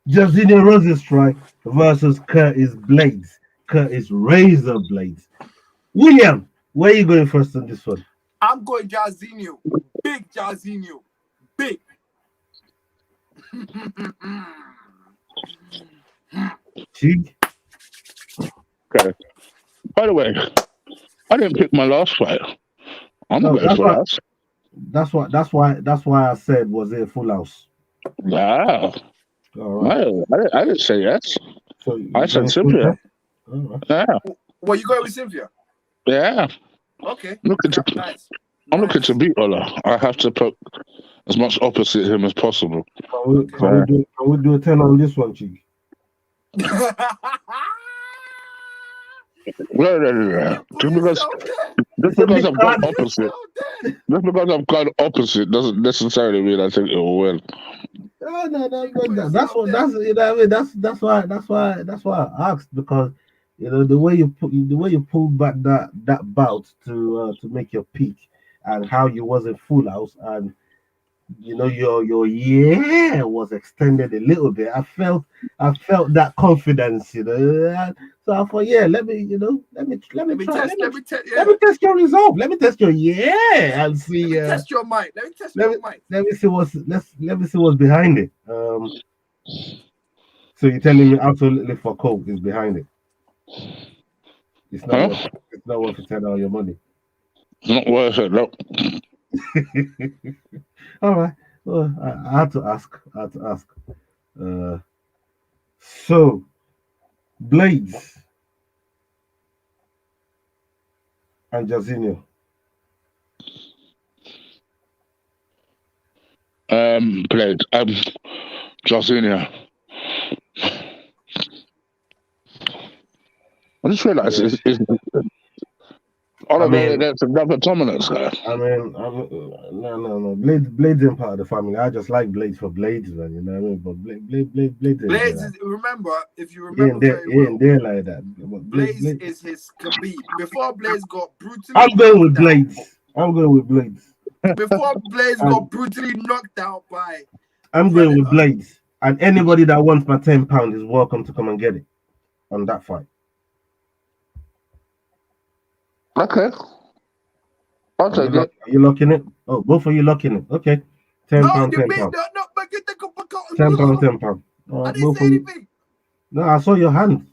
Jairzinho Rosenstrike versus Curtis Blades. Curtis Razor Blades. William, where are you going first on this one? I'm going Jarzinho. Big Jarzinho. Big. Chig? Okay. By the way, I didn't pick my last fight. I'm No, gonna go for that. that's why I said was it a full house. Wow. All right. No, I didn't say yes. So I you're said going full Cynthia. time? All right. Yeah. Well, you going with Cynthia? Yeah. Okay. Looking to, Nice. I'm looking to Nice. beat Ola. I have to put as much opposite him as possible. Can we Okay. can we do can we do a 10 on this one, Chig? No. Put yourself there. Just It's a because big I've gone card. Put opposite, yourself there. just because I've gone opposite doesn't necessarily mean I think it will win. No, Put but that's yourself what there. that's you know what I mean. That's why I asked because the way you pulled back that bout to make your peak and how you wasn't full house and your yeah was extended a little bit. I felt that confidence, so I thought, yeah, let me try, let Yeah. me test your resolve, let me test your yeah and Let see me test your mind. Let me test let your me mind. let me see what's behind it. So you're telling me absolutely for coke is behind it. It's not Huh? worth it's not worth it all your money. Not worth it. No. All right. Well, I had to ask. I had to ask. Uh, so Blades and Jazinho. Played. Josinia. I just realised Yeah. it's all I of mean, that's another dominance guy. no. Blades ain't part of the family. I just like Blades for Blades, man. You know what I mean? But Blades ain't there. Blaze is remember if you He ain't remember there. very He ain't well. there like that. But Blaze is his Khabib. Before Blaze got brutally I'm going with knocked out. Blades. I'm going with Blades. Before Blaze And got brutally knocked out by the I'm going with Predator. Blades. And anybody that wants my £10 is welcome to come and get it on that fight. Okay, I'll take it. Are you locking it? Oh, both of you locking it. Okay. No, £10, you mean £10. no, but get the £10, £10. All I right, didn't both say of you. anything. No, I saw your hand.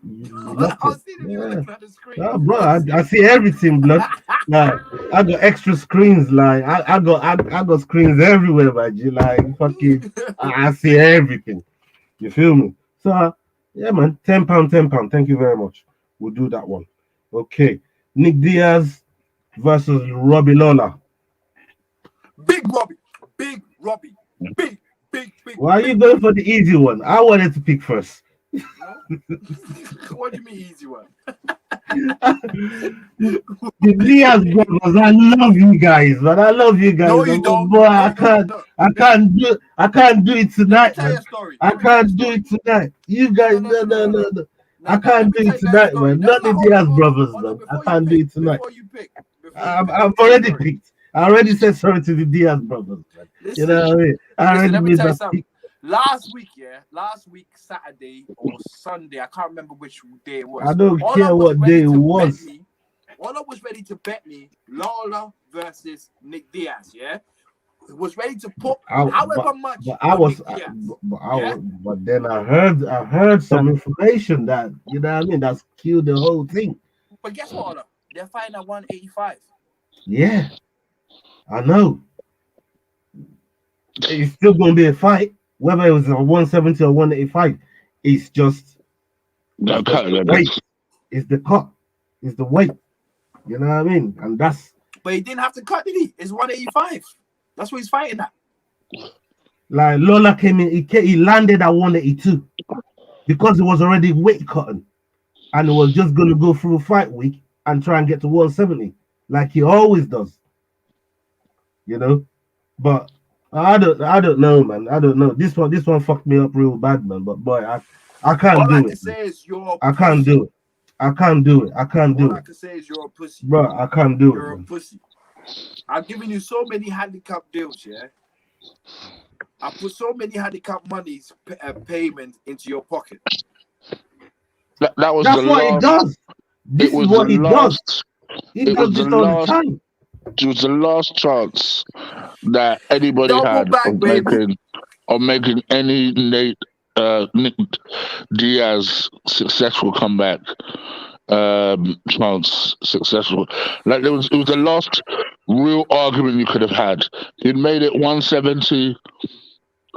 You I locked it. was seeing if you were Yeah. looking at the screen. Oh, bro, I see everything, blood. Like, I got extra screens. Like, I got screens everywhere, man. You like fucking. I see everything. You feel me? So, yeah, man. £10, £10. Thank you very much. We'll do that one. Okay. Nick Diaz versus Robbie Lawler. Big Robbie, big Robbie, big, Why are you big going Robbie. for the easy one? I wanted to pick first. No, what do you mean easy one? The Diaz brothers, I love you guys, man. I love you guys, No, you man. But don't. boy, No, you don't. No. I can't do it Let me tonight, tell you man. a story. I Let me tell you a can't do story. it tonight. You guys, No, no, no, no, no, no. no. I No, no, let can't me do tell it you guys a tonight, story. man. No, Not no, the hold on, Diaz hold on, brothers, hold on. man. I can't do it tonight. Before you pick, let me I've tell you a already story. picked. I already said sorry to the Diaz brothers, man. You know Listen, what I mean? I listen. already Let me made tell you that something. pick. Last week, Saturday or Sunday, I can't remember which day it I was. don't All I care was what ready day it to bet was. me, Lawler versus Nick Diaz. Yeah, was ready to put I, however much but I on was, Nick Diaz. Yeah, but then I heard some information that you know what I mean. That's killed the whole thing. but guess what, Ola? They're fighting at 185. Yeah, I know. It's still going to be a fight, whether it was a 170 or 185. It's just, it's just Okay, the weight. It's the cut. It's the weight. You know what I mean? And that's But he didn't have to cut, did he? It's 185. That's what he's fighting at. like Lola came in. He landed at 182 because it was already weight cutting, and it was just going to go through fight week and try and get to 170 like he always does. You know, but I don't know, man. I don't know. This one fucked me up real bad, man. But boy, I can't All I do can it. Man. say is you're a I can't pussy. do it. I can't do it. I can't All do I it, can say is you're a pussy. bro. I can't do it, You're a man. pussy. I've given you so many handicap deals, yeah. I put so many handicap monies payment into your pocket. that was the That's what he last. does. It This is was the what he does. last. He It does was the this all the last. time. It was the last chance that anybody Double had back, baby. of making any Nick Diaz successful comeback chance successful. Like it was the last real argument you could have had. You'd made it 170.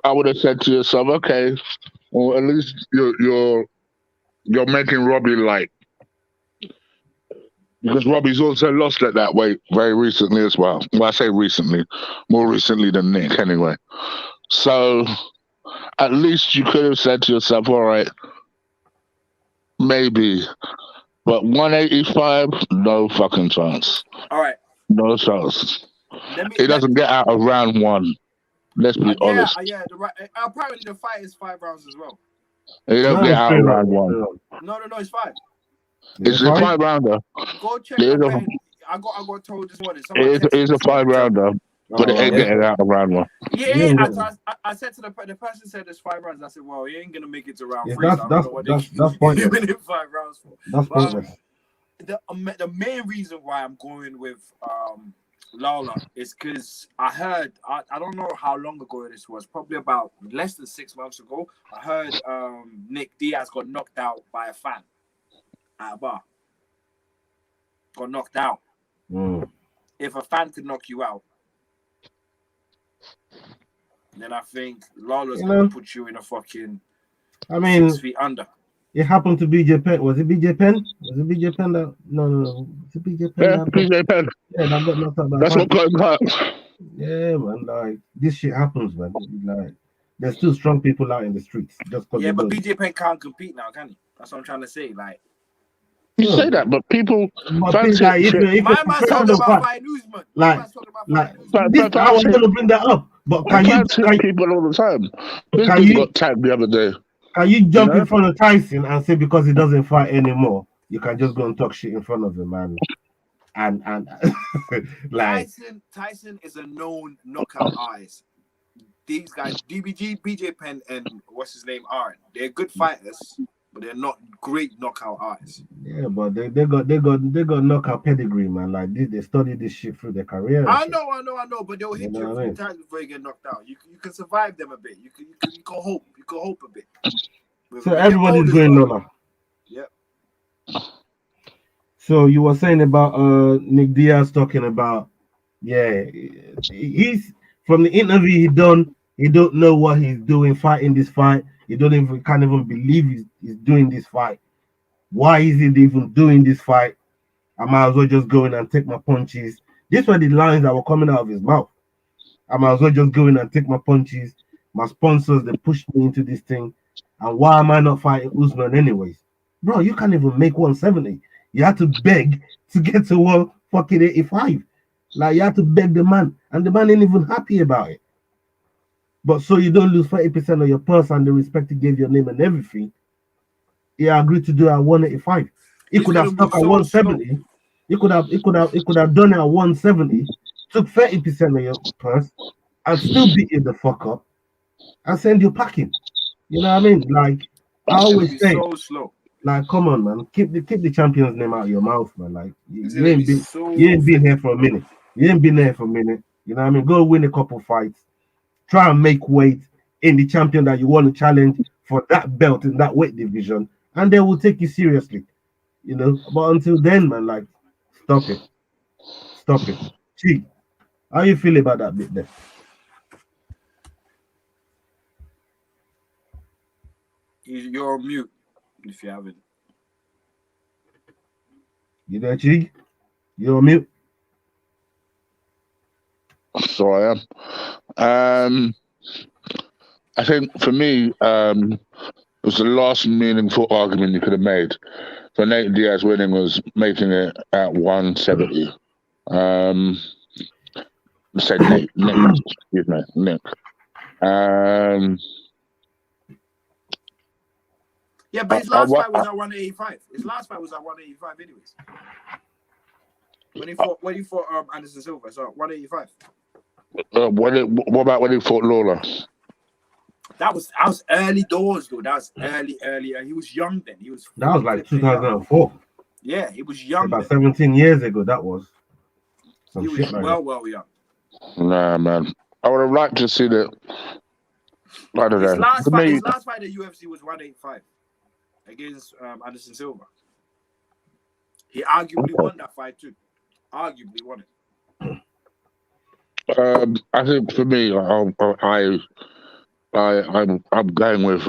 I would have said to yourself, okay, or at least you're making Robbie light because Robbie's also lost at that weight very recently as well. Well, I say recently, more recently than Nick anyway. So at least you could have said to yourself, all right, maybe. But 185, no fucking chance. All right. No chance. Let me It let. doesn't get out of round one. Let's be honest. Yeah. The right. Apparently, the fight is 5 rounds as well. It don't No, get it's out three of rounds. round It's one. three rounds. No, it's 5. Is it It's a five? 5 rounder. Go check It my is a, betting. I got told this morning. Someone it texted is me a this morning. 5 rounder, but All it ain't right. Yeah. getting out of round one. You Yeah, ain't I, getting it. I said to the person said there's 5 rounds. I said, well, he ain't gonna make it to round Yeah, 3, so I don't know what they that's pointless. giving him 5 rounds for. That's But pointless. the main reason why I'm going with Lawler is because I don't know how long ago this was, probably about less than 6 months ago. I heard Nick Diaz got knocked out by a fan at a bar. Got knocked out. Mm. If a fan could knock you out, then I think Lawler's You gonna know, put you in a fucking I 6 mean, feet under. it happened to BJ Penn. Was it BJ Penn? Was it BJ Penn that? No. Was it BJ Penn Yeah, that got? PJ Penn. Yeah, that got knocked out by a That's what fan. got him hurt. Yeah, man. Like this shit happens, man. Like there's still strong people out in the streets just because Yeah, they but don't. BJ Penn can't compete now, can he? That's what I'm trying to say. Like, You say that, but people But fancy like, if shit. you're My man's talking professional about fight, fighting Usman. My like, man's talking about like fighting Usman. this, I was gonna bring that up. But Fancy people all the time. This can dude you got tagged the other day. can you You jump in know, front of Tyson and say because he doesn't fight anymore, you can just go and talk shit in front of him, man? And like, Tyson is a known knockout artist. These guys, DBG, BJ Penn, and what's his name, aren't. They're good fighters, but they're not great knockout artists. yeah, but they got knockout pedigree, man. Like they study this shit through their career and I shit. know, but they'll You hit know you a what I few mean? times before you get knocked out. You can survive them a bit. You can hope. You can hope a bit. So But they're old everybody's as going well. on. Yep. So you were saying about Nick Diaz talking about, yeah, he's from the interview he done. He don't know what he's doing fighting this fight. He don't even can't even believe he's doing this fight. Why is he even doing this fight? I might as well just go in and take my punches. These were the lines that were coming out of his mouth. I might as well just go in and take my punches. My sponsors, they pushed me into this thing. And why am I not fighting Usman anyways? Bro, you can't even make 170. You had to beg to get to 1 fucking 85. Like you had to beg the man. And the man ain't even happy about it. But so you don't lose 30% of your purse and the respect he gave your name and everything. He agreed to do it at 185. He He's could have gonna stuck move at so slow. 170. He could have done it at 170, took 30% of your purse, and still beat you the fuck up and send you packing. You know what I mean? Like I He's gonna always be say, so slow. like, come on, man, keep the champion's name out of your mouth, man. Like He's you gonna be ain't been you so ain't been fast. here for a minute. You ain't been there for a minute. You know what I mean? Go win a couple fights. Try and make weight in the champion that you want to challenge for that belt in that weight division, and they will take you seriously. You know, but until then, man, like, stop it, stop it. Gee, how you feel about that bit there? You're on mute if you haven't. You there, Chig? You on mute? So I am. I think for me, it was the last meaningful argument you could have made. For Nate Diaz winning was making it at 170. Said Nate, excuse me, Nick. Yeah, but his last fight was at 185. His last fight was at 185, anyways. When he fought Anderson Silva, so 185. What about when he fought Lawler? That was early doors though. That was early. He was young then. That was like 2004. Yeah, he was young. About then. 17 years ago, that was. He was well young. Nah, man. I would have liked to see that. I don't know. His last fight at UFC was 185 against Anderson Silva. He arguably won that fight too. Arguably won it. I think for me, I'm going with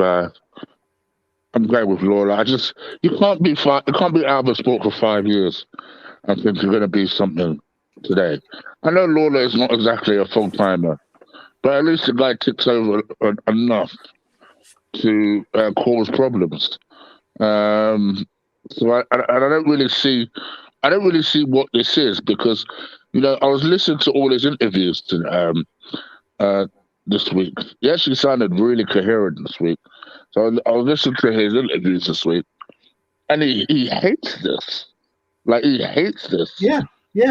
Lawler. You can't be out of the sport for 5 years and think you're going to be something today. I know Lawler is not exactly a full timer, but at least the guy ticks over enough to cause problems. So I don't really see what this is because I was listening to all his interviews this week. He actually sounded really coherent this week. So I was listening to his interviews this week, and he hates this. Like he hates this. Yeah.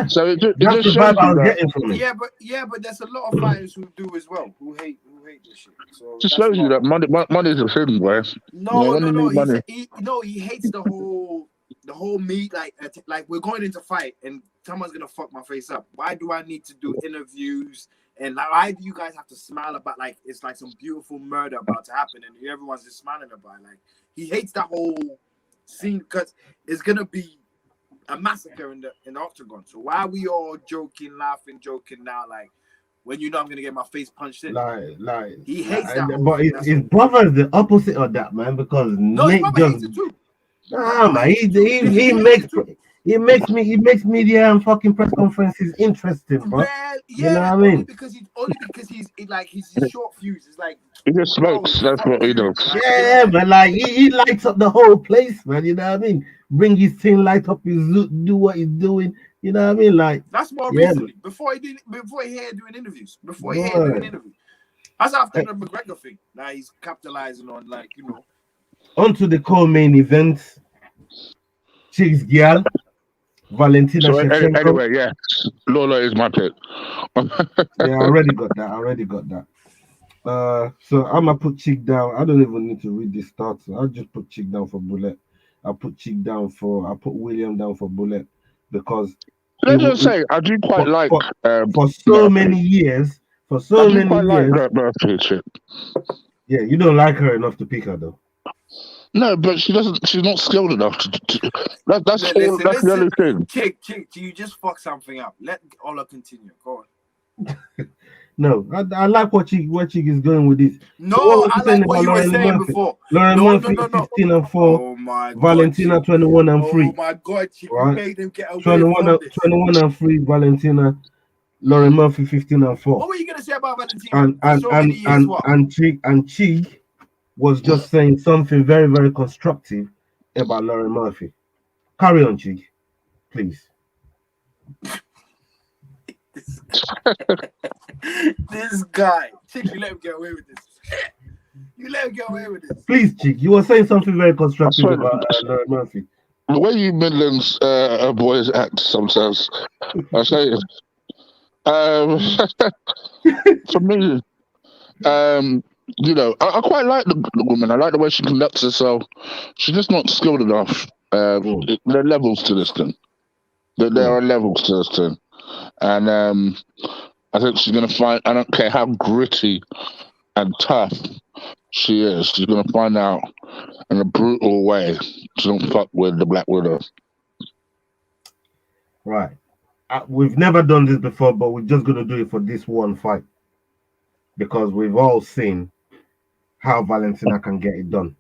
So it just That's the shows vibe I you was that. getting from it. Yeah, but there's a lot of fighters who do as well who hate this shit. So Just shows you that money is a thing, boy. No. He hates the whole meat. Like we're going into fight and someone's gonna fuck my face up. Why do I need to do interviews? And like, why do you guys have to smile about like it's like some beautiful murder about to happen and everyone's just smiling about it? Like he hates that whole scene because it's gonna be a massacre in the octagon. So why are we all joking now? Like when I'm gonna get my face punched in. Like he hates that. But his brother is the opposite of that, man. Because no, Nick his brother hates it too. Nah, man. He makes it makes media and fucking press conferences interesting, bro. Well, You know what yeah, I only mean? because he's short fuse. It's like, He just bro, smokes. That's fuck what he you. does. Like, Yeah, yeah. but like he lights up the whole place, man. You know what I mean? Bring his thing, light up his zoot, do what he's doing. You know what I mean? Like, That's more yeah, man. recently. Before he here doing interviews. Before he here doing Boy. interviews. That's after Eh, the McGregor thing. Now he's capitalizing on, like, On to the co-main event. Chicks Gyal, Valentina So Shevchenko. anyway, yeah, Lola is my pick. Yeah, I already got that. I already got that. So I'm gonna put Chick down. I don't even need to read the stats. I'll just put Chick down for Bullet. I put William down for Bullet because it, Let's just it say I do quite for, like for for so Murphy. many years, for I so do many quite like years. Murphy shit. Yeah, you don't like her enough to pick her though. No, but she doesn't. She's not skilled enough to that's all. listen, That's the listen. only thing. Chick, you just fuck something up. Let Ola continue. Go on. No, I like what Chick is going with this. So what No, was I you saying like what about you were Lauren saying Murphy? before. Lauren No, no, Murphy no, no. 15-4, Oh my god, Valentina Chick. 21-3. Oh my god, Chick. You Right? made him get away 21 from and this. 21 and 3 Valentina, Lauren Murphy 15 and 4. What were you gonna say about Valentina And for and so many and years? and What? and Chig was just saying something very, very constructive about Lauren Murphy. Carry on, Chig, please. This, this guy. Chick, you let him get away with this. You let him get away with this. Please, Chig, you were saying something very I constructive swear, about Lauren Murphy. the way you Midlands boys act sometimes, I say, for me, I quite like the woman. I like the way she conducts herself. She's just not skilled enough. Mm, There are levels to this thing. There mm. are levels to this thing, and I think she's gonna find. I don't care how gritty and tough she is. She's gonna find out in a brutal way. She don't fuck with the Black Widow. Right. We've never done this before, but we're just going to do it for this one fight because we've all seen how Valentina can get it done.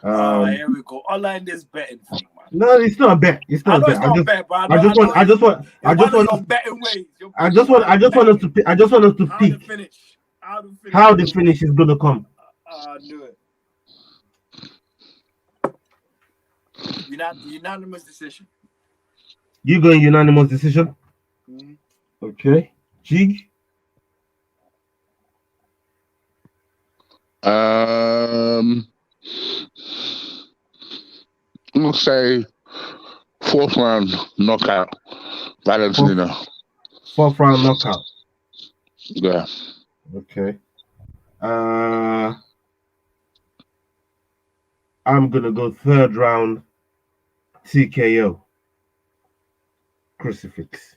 Um, Here we go. Online this betting thing, man. no, it's not a bet. It's I not a know bet. it's not a bet, but I just want, I just want, I it's just one of want your us, betting ways. You're I putting just want, one I of the just want us betting to, ways. pick, I just want us to How the pick finish? How the finish how is the gonna finish be? is going to come. I knew it. Unanimous decision. You go in unanimous decision. Mm-hmm. Okay. Jig. Um, I'm gonna say fourth round knockout, Fourth, Valentina. fourth round knockout. Yeah. Okay. Uh, I'm gonna go third round TKO. Crucifix.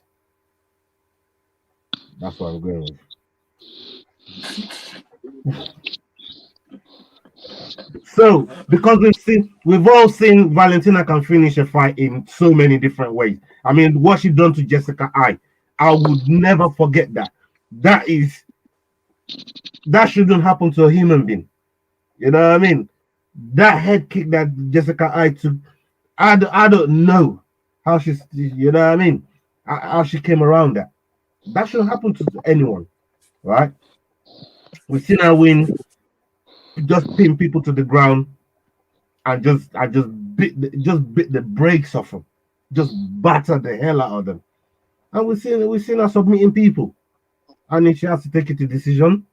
That's what I'm going with. So, because we've all seen Valentina can finish a fight in so many different ways. I mean, what she done to Jessica I would never forget that. That is that shouldn't happen to a human being. You know what I mean? That head kick that Jessica took, I don't know how she's. You know what I mean? How she came around that. That shouldn't happen to anyone, right? We've seen her win, just pin people to the ground and just bit the brakes off them, just batter the hell out of them. And we've seen her submitting people. And if she has to take it to decision,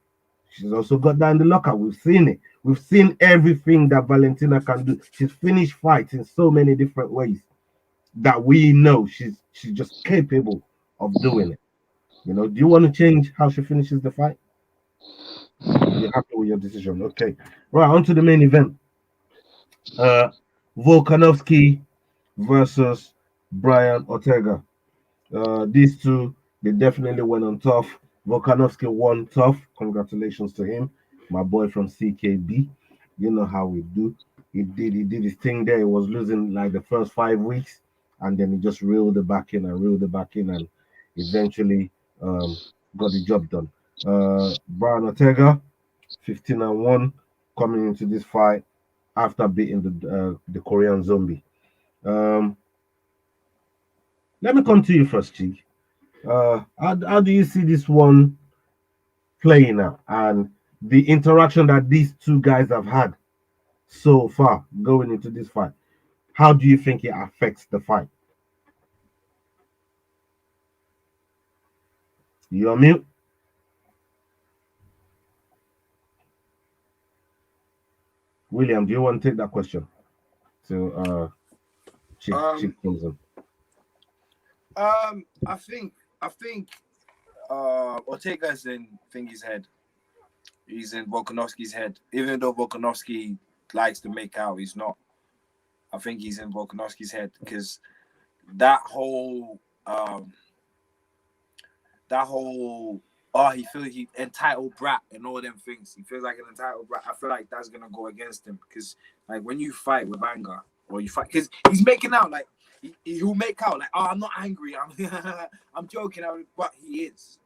she's also got that in the locker. We've seen it. We've seen everything that Valentina can do. She's finished fights in so many different ways that we know she's just capable of doing it. Do you want to change how she finishes the fight? You're happy with your decision. Okay. Right, on to the main event. Uh Volkanovski versus Brian Ortega. These two, they definitely went on tough. Volkanovski won tough. Congratulations to him, my boy from CKB. You know how we do. He did his thing there. He was losing like the first 5 weeks, and then he just reeled it back in and reeled it back in, and eventually got the job done. Brian Ortega, 15-1, coming into this fight after beating the Korean Zombie. Um, Let me come to you first, Chick. How do you see this one playing out and the interaction that these two guys have had so far going into this fight? How do you think it affects the fight? You on mute? William, do you want to take that question? So, Chick Um, comes in. I think Ortega's in Thingy's head. He's in Volkanovski's head. Even though Volkanovski likes to make out, he's not. I think he's in Volkanovski's head because that whole that whole he feels he entitled brat and all them things. He feels like an entitled brat. I feel like that's gonna go against him because like when you fight with anger or you fight because he's making out like he'll make out like I'm not angry. I'm I'm joking, but he is.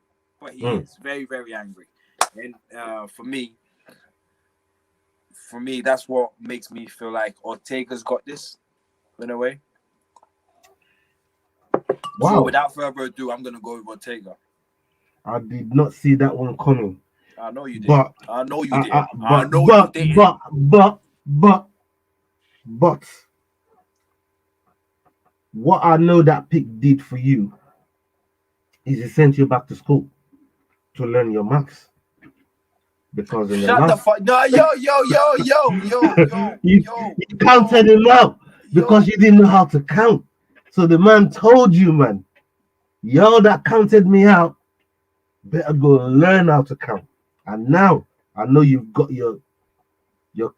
But he Mm. is very very angry. And for me, that's what makes me feel like Ortega's got this in a way. So Wow, without further ado, I'm gonna go with Ortega. I did not see that one coming. I know you didn't. But, I know you uh, uh, didn't. I but, know you but, didn't. but, but, but, but, what I know that pick did for you is it sent you back to school to learn your maths because in the Shut the last fuck. No, you, you counted him out because yo. you didn't know how to count. So the man told you, man, yo, that counted me out. Better go and learn how to count. And now I know you've got your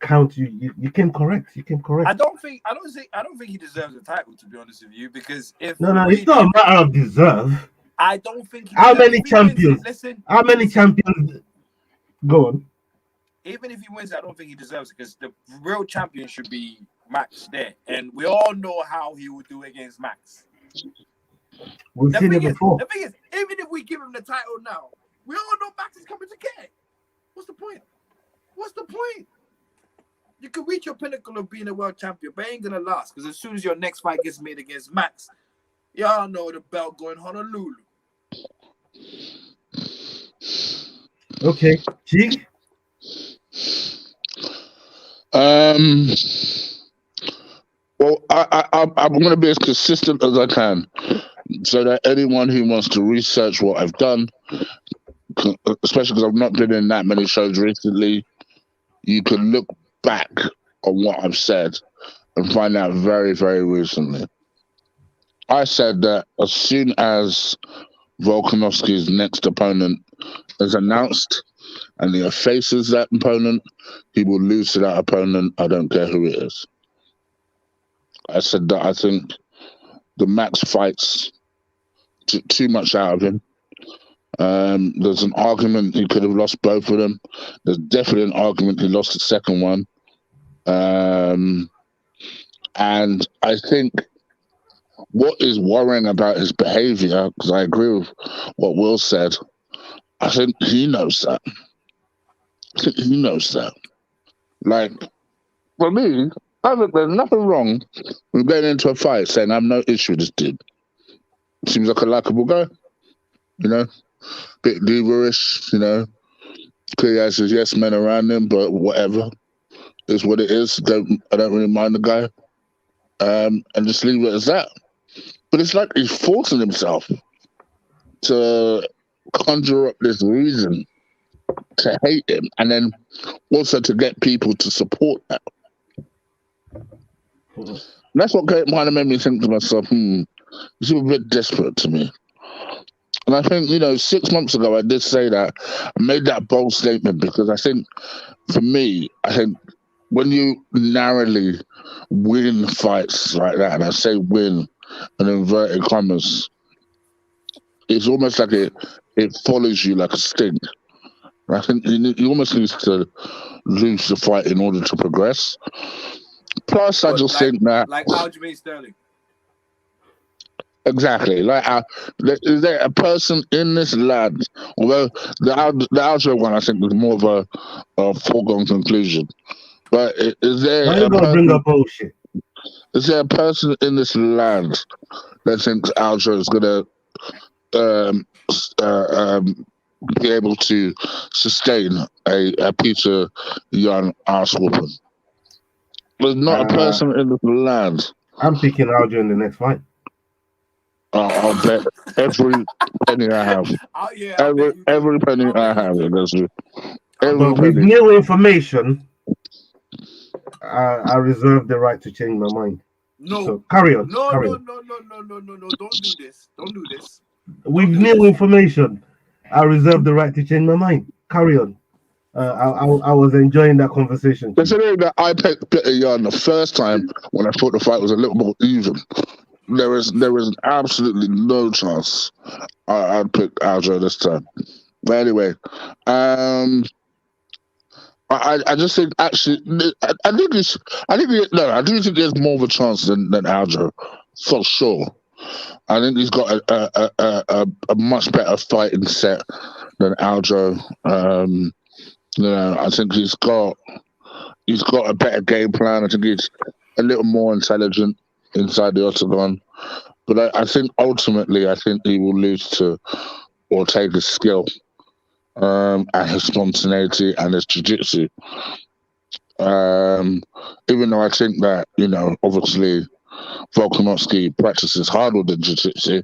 count. You came correct. You came correct. I don't think he deserves the title to be honest with you because if No, no, it's we not a if matter of deserve. I don't think he How deserves many if he wins it. champions? Listen, How many listen. champions? Go on. Even if he wins, I don't think he deserves it because the real champion should be Max there, and we all know how he would do against Max. We've seen it before. The thing is, even if we give him the title now, we all know Max is coming to get it. What's the point? What's the point? You can reach your pinnacle of being a world champion, but it ain't gonna last because as soon as your next fight gets made against Max, y'all know the belt going Honolulu. Okay, Jig. Um. Well, I'm going to be as consistent as I can, so that anyone who wants to research what I've done, especially because I've not been in that many shows recently, you can look back on what I've said and find out very, very recently. I said that as soon as Volkanovski's next opponent is announced and he faces that opponent, he will lose to that opponent. I don't care who it is. I said that I think the Max fights too much out of him. There's an argument he could have lost both of them. There's definitely an argument he lost the second one. Um, and I think what is worrying about his behavior, because I agree with what Will said, I think he knows that. I think he knows that. Like, for me, I think there's nothing wrong with getting into a fight saying I have no issue with this dude. Seems like a likable guy, you know, bit diva-ish, you know. Clearly has his yes men around him, but whatever. Is what it is. I don't really mind the guy. And just leave it as that. But it's like he's forcing himself to conjure up this reason to hate him and then also to get people to support that. And that's what kind of made me think to myself, you seem a bit desperate to me. And I think, 6 months ago, I did say that. I made that bold statement because I think, for me, I think when you narrowly win fights like that, and I say win in inverted commas, it's almost like it follows you like a sting. I think you almost need to lose the fight in order to progress. Plus, I But just think that like Aljamain Sterling. exactly is there a person in this land? Although the outro one, I think, was more of a foregone conclusion. But is Why there you a gonna bring person? up bullshit? Is there a person in this land that thinks Aljo is gonna um, s- be able to sustain a Peter Young ass whooping? There's not a Uh, person in this land. I'm picking Aljo in the next fight. I'll bet every penny I have. Yeah, I'll bet you do. Every penny I'll I bet you have. do. I'll Every But bet you with penny. do. new information, I reserve the right to change my mind. No, So carry on, no, carry no, on. no, no, no, no, no, no. Don't do this. Don't do this. With Don't do new this. information, I reserve the right to change my mind. Carry on. Fuck off. I was enjoying that conversation, Chief. Considering that I picked Peter Young the first time when I thought the fight was a little more even, there is absolutely no chance I'd pick Aljo this time. But anyway, um, I just think actually I think it's I think no I do think there's more of a chance than Aljo for sure. I think he's got a much better fighting set than Aljo. I think he's got a better game plan. I think he's a little more intelligent inside the octagon. But I think ultimately, I think he will lose to Ortega's skill and his spontaneity and his jiu-jitsu. Um, Even though I think that, obviously Volkanovski practices hard with the jiu-jitsu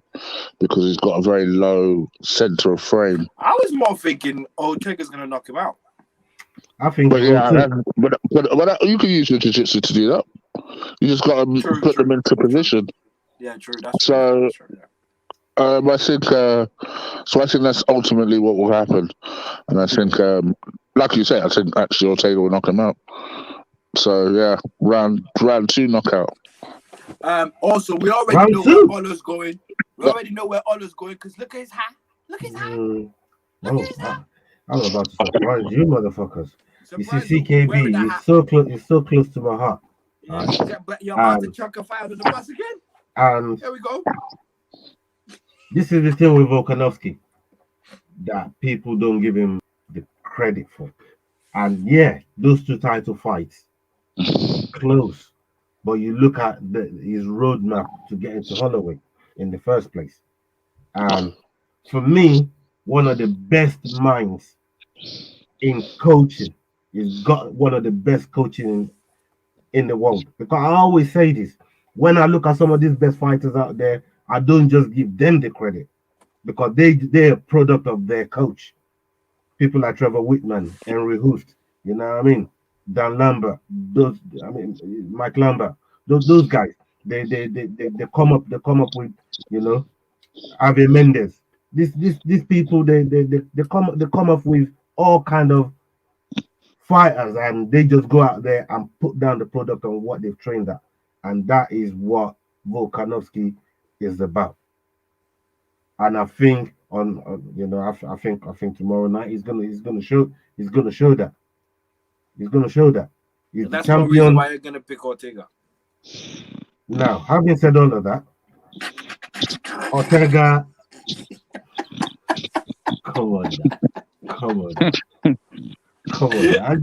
because he's got a very low center of frame. I was more thinking Ortega's gonna knock him out. I think But he will yeah, too. but you can use your jiu-jitsu to do that. You just got to True, put them into true. position. Yeah, true. That's true. So That's true. Yeah. I think that's ultimately what will happen, and I think, like you say, I think actually Ortega will knock him out. So yeah, round two knockout. Also, we already Round know where two. Ola's going. We already know where Ola's going because look at his hat. Look at his hat. Look at his hat. I was about to surprise you, motherfuckers. You see, Surprise you wearing that CKB hat. is so close to my heart. Yeah, but you're about to And chuck a fire under the bus again. and Here we go. this is the thing with Volkanovski that people don't give him the credit for. And yeah, those two title fights close, but you look at his roadmap to get into Holloway in the first place. And for me, one of the best minds in coaching. He's got one of the best coaching in the world. Because I always say this when I look at some of these best fighters out there, I don't just give them the credit because they're a product of their coach. People like Trevor Whitman, Henry Hooft, you know what I mean? Dan Lambert, Mike Lambert, those guys. They come up with, you know, Javier Mendes. These people they come up with all kind of fighters and they just go out there and put down the product on what they've trained at. And that is what Volkanovski is about. And I think I think tomorrow night he's gonna show that. He's gonna show that. He's the That's no reason champion. why you're gonna pick Ortega. Now, having said all of that, Ortega, come on now. Come on now. Come on now.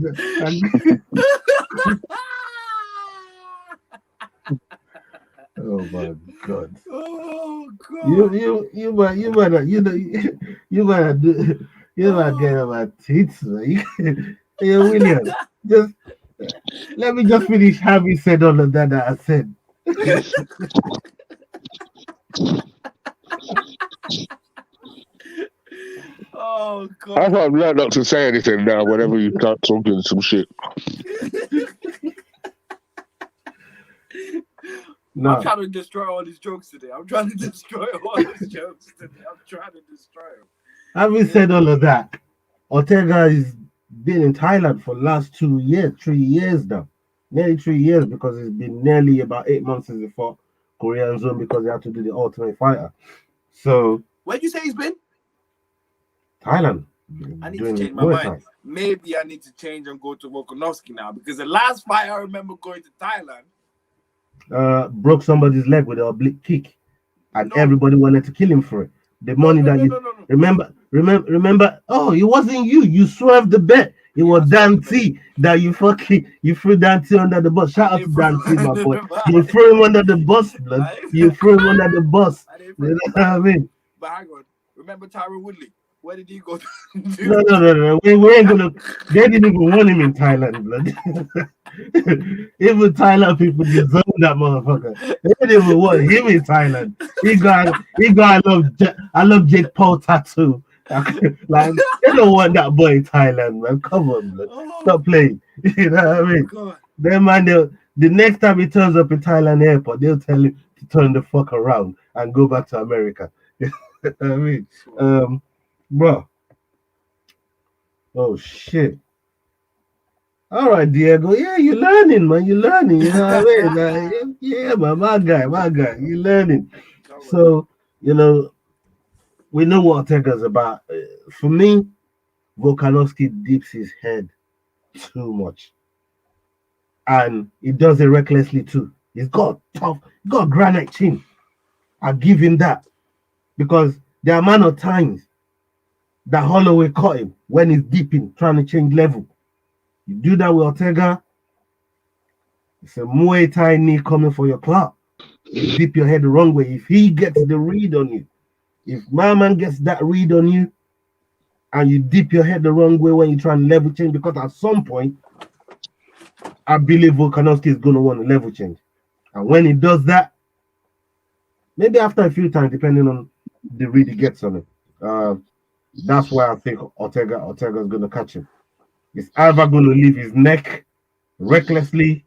Oh my god. Oh You god. might do you might get about tits, man. Yeah, William. Just let me just finish having said all of that I said. Oh I god. thought I've learned not to say anything now. Whenever you start talking some shit, I'm No, trying to destroy all these jokes today. I'm trying to destroy all these jokes today. I'm trying to destroy them. having said all of that, Ortega has been in Thailand for last 2 years, 3 years now. Nearly 3 years because it's been nearly about 8 months since he fought Korean Zone because he had to do the Ultimate Fighter. So Where'd you say he's been? Thailand I need to doing change my Muay mind. Thai. Maybe I need to change and go to Volkanovski now because the last fight I remember going to Thailand. Broke somebody's leg with an oblique kick, and No, everybody wanted to kill him for it. The no, money no, that no, you no, no, no. remember. Oh, it wasn't you. You swerved the bet. It was Dan T that you threw Dan T under the bus. Shout out to Dan T, my boy. You threw him under the bus, blood. You threw him under the bus. You know what I mean? But hang on, remember Tyron Woodley? Where did he go? No. We ain't gonna. They didn't even want him in Thailand, blood. Even Thailand people deserve that motherfucker. They didn't even want him in Thailand. I love Jake Paul tattoo. Like they don't want that boy in Thailand, man. Come on, blood. Stop playing. You know what I mean? Then man, the next time he turns up in Thailand airport, they'll tell him to turn the fuck around and go back to America. You know what I mean, bro. Oh shit. All right, Diego. Yeah, you're learning, man. You're learning. You know what I mean? Yeah, man. My guy. You're learning. So, we know what Ortega's about. For me, Volkanovski dips his head too much. And he does it recklessly too. He's got a granite chin. I give him that. Because the amount of times that Holloway caught him when he's dipping, trying to change level. You do that with Ortega, it's a Muay Thai knee coming for your clout. You dip your head the wrong way. If he gets the read on you, if my man gets that read on you, and you dip your head the wrong way when you try and level change, because at some point, I believe Volkanovski is going to want a level change. And when he does that, maybe after a few times, depending on the read he gets on it, that's why I think Ortega is going to catch him. He's either going to leave his neck recklessly,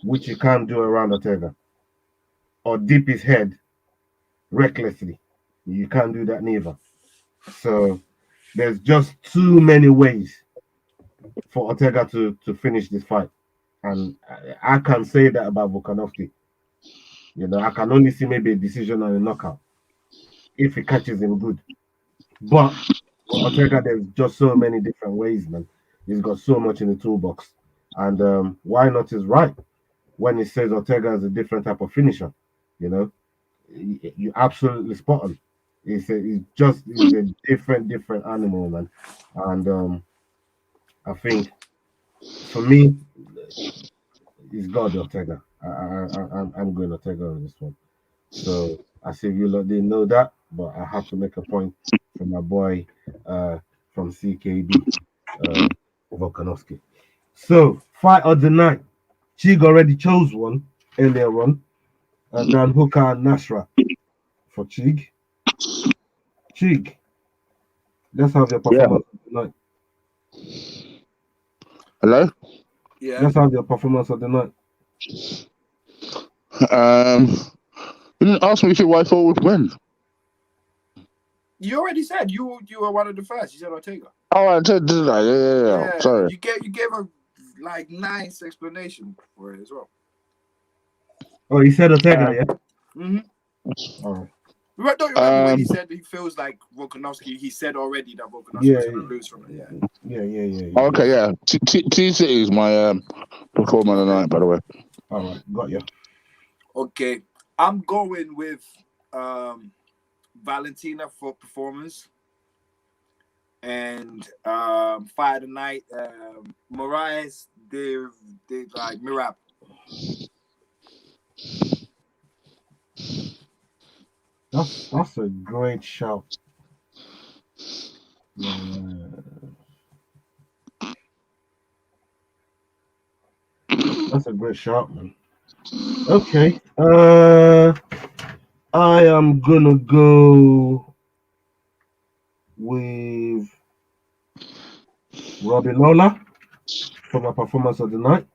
which you can't do around Ortega, or dip his head recklessly. You can't do that neither. So there's just too many ways for Ortega to finish this fight. And I can't say that about Volkanovski. I can only see maybe a decision and a knockout if he catches him good. But for Ortega, there's just so many different ways, man. He's got so much in the toolbox. And why not is right when he says Ortega is a different type of finisher. You absolutely spot on. He's a different animal, man. And I think for me, he's got the Ortega. I'm going Ortega on this one. So I see you lot didn't know that, but I have to make a point for my boy from CKB, Volkanovski. So fight of the night. Chig already chose one earlier on. Dan Hooker and Nashra for Chig. Chig, let's have your performance of the night. Hello? Yeah. Let's have your performance of the night. You didn't ask me if your wife would win. You already said you were one of the first. You said Ortega. Oh, I did I? Yeah. Sorry. You gave a nice explanation for it as well. Oh, he said Ortega, yeah? Mm-hmm. All right. Don't you remember when he said he feels like Volkanovski? He said already that Volkanovski was going to lose from it. Yeah. Okay, yeah. T-City is my performer of the night, by the way. All right, got you. Okay, I'm going with Valentina for performance. And fight of the night, Moraes did like Mirab. That's a great shout. That's a great shout, man. Okay. I am gonna go with Robbie Lola for my performance of the night.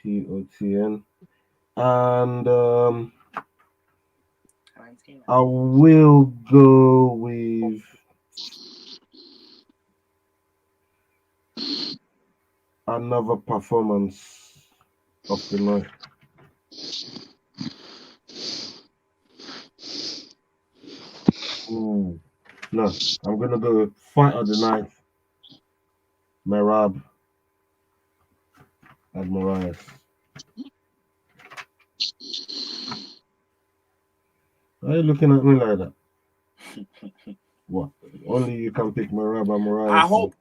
POTN. And I will go with another performance of the night. No, I'm gonna go fight of the night. Merab and Moraes. Why are you looking at me like that? What? Only you can pick Maraba Moraes.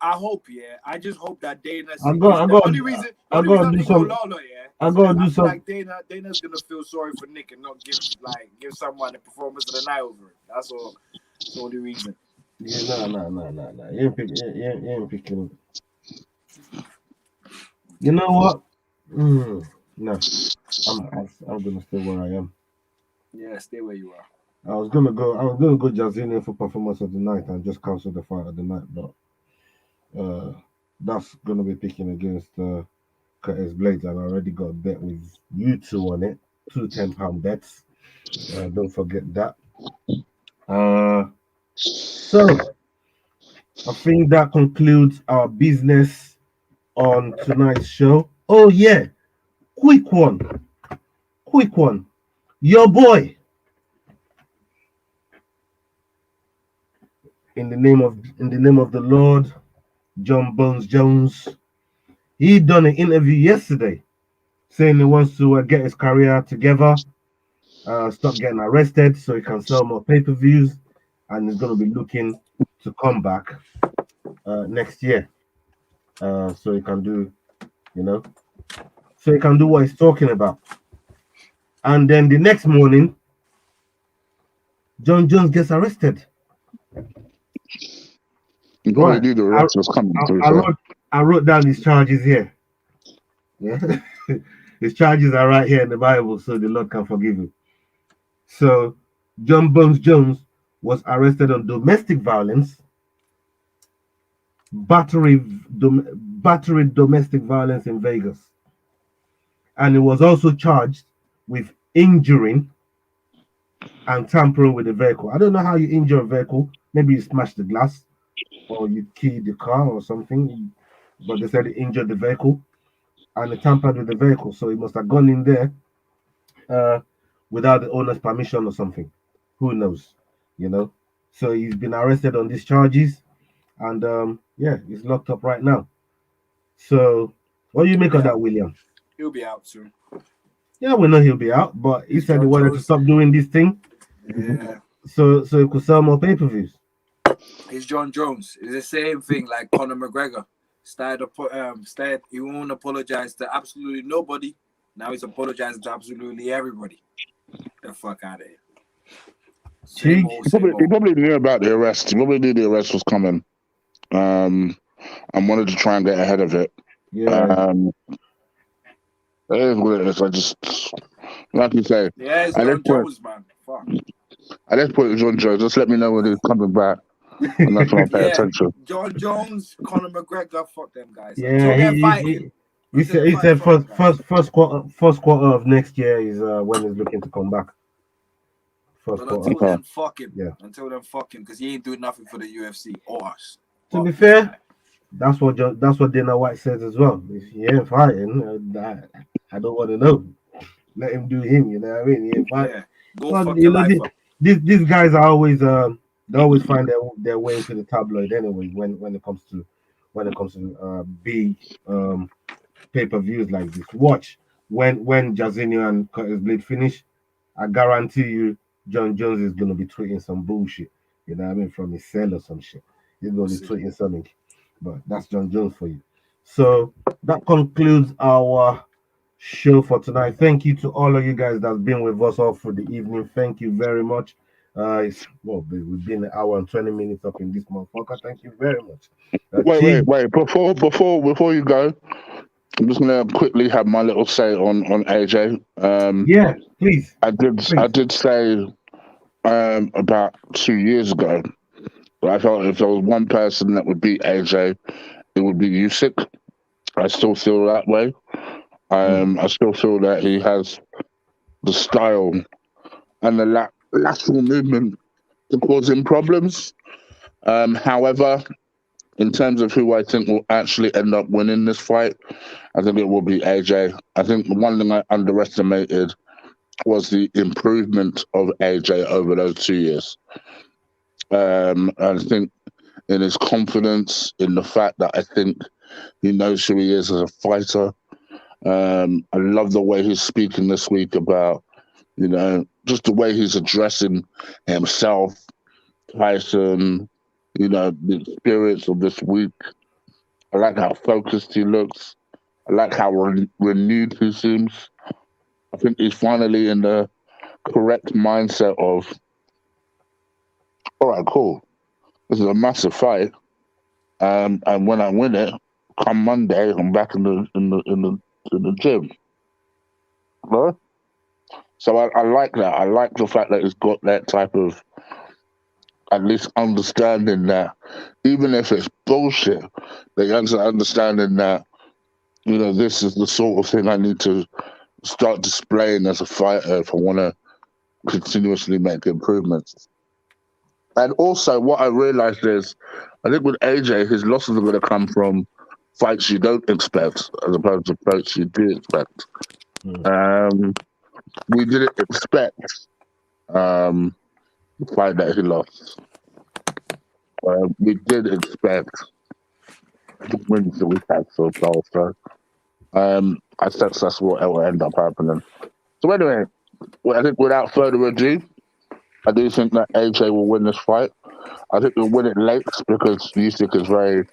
I hope, yeah. I just hope that Dana I see got, because I the got, the I only got reason to I do didn't go some. Lawler, yeah, I is got because to I do feel some. like Dana's gonna feel sorry for Nick and not give someone the performance of the night over it. That's all. That's the only reason. Yeah, nah. You ain't picking. You know what? No, I'm gonna stay where I am. Yeah, stay where you are. I was gonna go Jazinian for performance of the night and just cancel the fight of the night, but uh, that's gonna be picking against Curtis Blades, and I already got a bet with you two on it, two £10 bets. Don't forget that. Uh, so I think that concludes our business on tonight's show. Oh yeah, quick one, quick one. Your boy, in the name of the Lord, John Bones Jones. He done an interview yesterday saying he wants to get his career together, stop getting arrested so he can sell more pay-per-views, and he's going to be looking to come back next year, so he can do, you know, so he can do what he's talking about. And then the next morning, John Jones gets arrested. You probably Right. knew the I, rest was coming I, through, I so. wrote I wrote down his charges here. Yeah. His charges are right here in the Bible, so the Lord can forgive him. So John Bones Jones was arrested on domestic violence, battery, battery domestic violence in Vegas, and he was also charged with injuring and tampering with the vehicle. I don't know how you injure a vehicle. Maybe you smash the glass or you key the car or something. But they said he injured the vehicle and he tampered with the vehicle, so he must have gone in there uh, without the owner's permission or something. Who knows? You know. So he's been arrested on these charges, and yeah, he's locked up right now. So what do you He'll make be of that, out. William? He'll be out soon. Yeah, we know he'll be out, but he It's said he John wanted to Jones. stop doing this thing Yeah. so he could sell more pay-per-views. It's John Jones. It's the same thing like Conor McGregor. He won't apologize to absolutely nobody. Now he's apologizing to absolutely everybody. The fuck out of here. Same Cheek. old, He probably, same he old. probably knew about the arrest. He probably knew the arrest was coming, um, and wanted to try and get ahead of it. Yeah. Um, it is what it is. I just, like you say, Yeah, it's at this John point, Jones, man. Fuck. John Jones, just let me know when he's coming back, and that's when I pay Yeah, attention. John Jones, Conor McGregor, fuck them guys. Yeah, Until they're fighting, until they're he fighting, said fuck them guys. first quarter of next year is when he's looking to come back. First But quarter. until Okay. then, fuck him. Yeah. Until then, fuck him, because he ain't doing nothing for the UFC or us. To be Fuck this fair, guy. that's what Dana White says as well. If he ain't fighting, I don't want to know. Let him do him. You know what I mean? He ain't fighting. Yeah, go But fuck you your know, life up. these guys are always they always find their way into the tabloid anyway when it comes to big pay-per-views like this. Watch when Jazinho and Curtis Blade finish, I guarantee you John Jones is gonna be tweeting some bullshit. You know what I mean, from his cell or some shit. He's We'll gonna be see. tweeting something. But that's John Jones for you. So that concludes our show for tonight. Thank you to all of you guys that's been with us all for the evening. Thank you very much. We've been an hour and 20 minutes up in this motherfucker. Thank you very much. Chief, Wait. Before you go, I'm just gonna quickly have my little say on AJ. yeah, please, I please. did say about 2 years ago that I felt if there was one person that would beat AJ, it would be Usyk. I still feel that way. Mm, I still feel that he has the style and the lateral movement to cause him problems. However, in terms of who I think will actually end up winning this fight, I think it will be AJ. I think the one thing I underestimated was the improvement of AJ over those 2 years. I think in his confidence, in the fact that I think he knows who he is as a fighter. I love the way he's speaking this week about Just the way he's addressing himself, Tyson, the experience of this week. I like how focused he looks. I like how renewed he seems. I think he's finally in the correct mindset of, all right, cool. This is a massive fight. And when I win it, come Monday, I'm back in the gym. Right? So I like that. I like the fact that he's got that type of at least understanding that even if it's bullshit, they understanding that this is the sort of thing I need to start displaying as a fighter if I want to continuously make improvements. And also, what I realized is, I think with AJ, his losses are going to come from fights you don't expect, as opposed to fights you do expect. Mm. We didn't expect the fight that he lost. We did expect the wins that we've had so far. So I sense that's what will end up happening. So anyway, I think without further ado, I do think that AJ will win this fight. I think he'll win it late because Usyk is very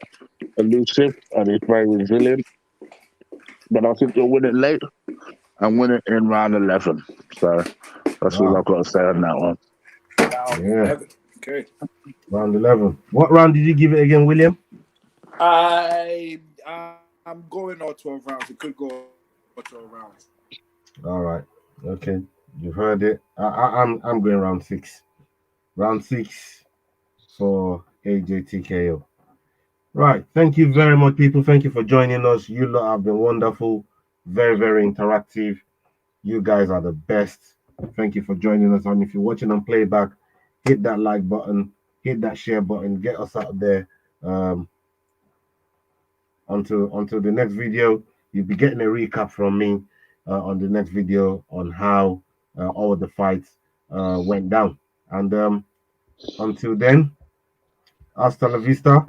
elusive and he's very resilient. But I think he'll win it late and win it in round 11. So that's all Wow. I've got to say on that one. Round Yeah. 11. Okay. Round 11. What round did you give it again, William? I'm going all 12 rounds. It could go all 12 rounds. All right. Okay. You've heard it. I'm going round 6. Round 6 for AJTKO. Right. Thank you very much, people. Thank you for joining us. You lot have been wonderful. Very, very interactive. You guys are the best. Thank you for joining us. And if you're watching on playback, hit that like button, hit that share button, get us out there. Um, until the next video, you'll be getting a recap from me on the next video on how all the fights went down. And until then, hasta la vista.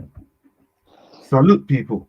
Salute, people.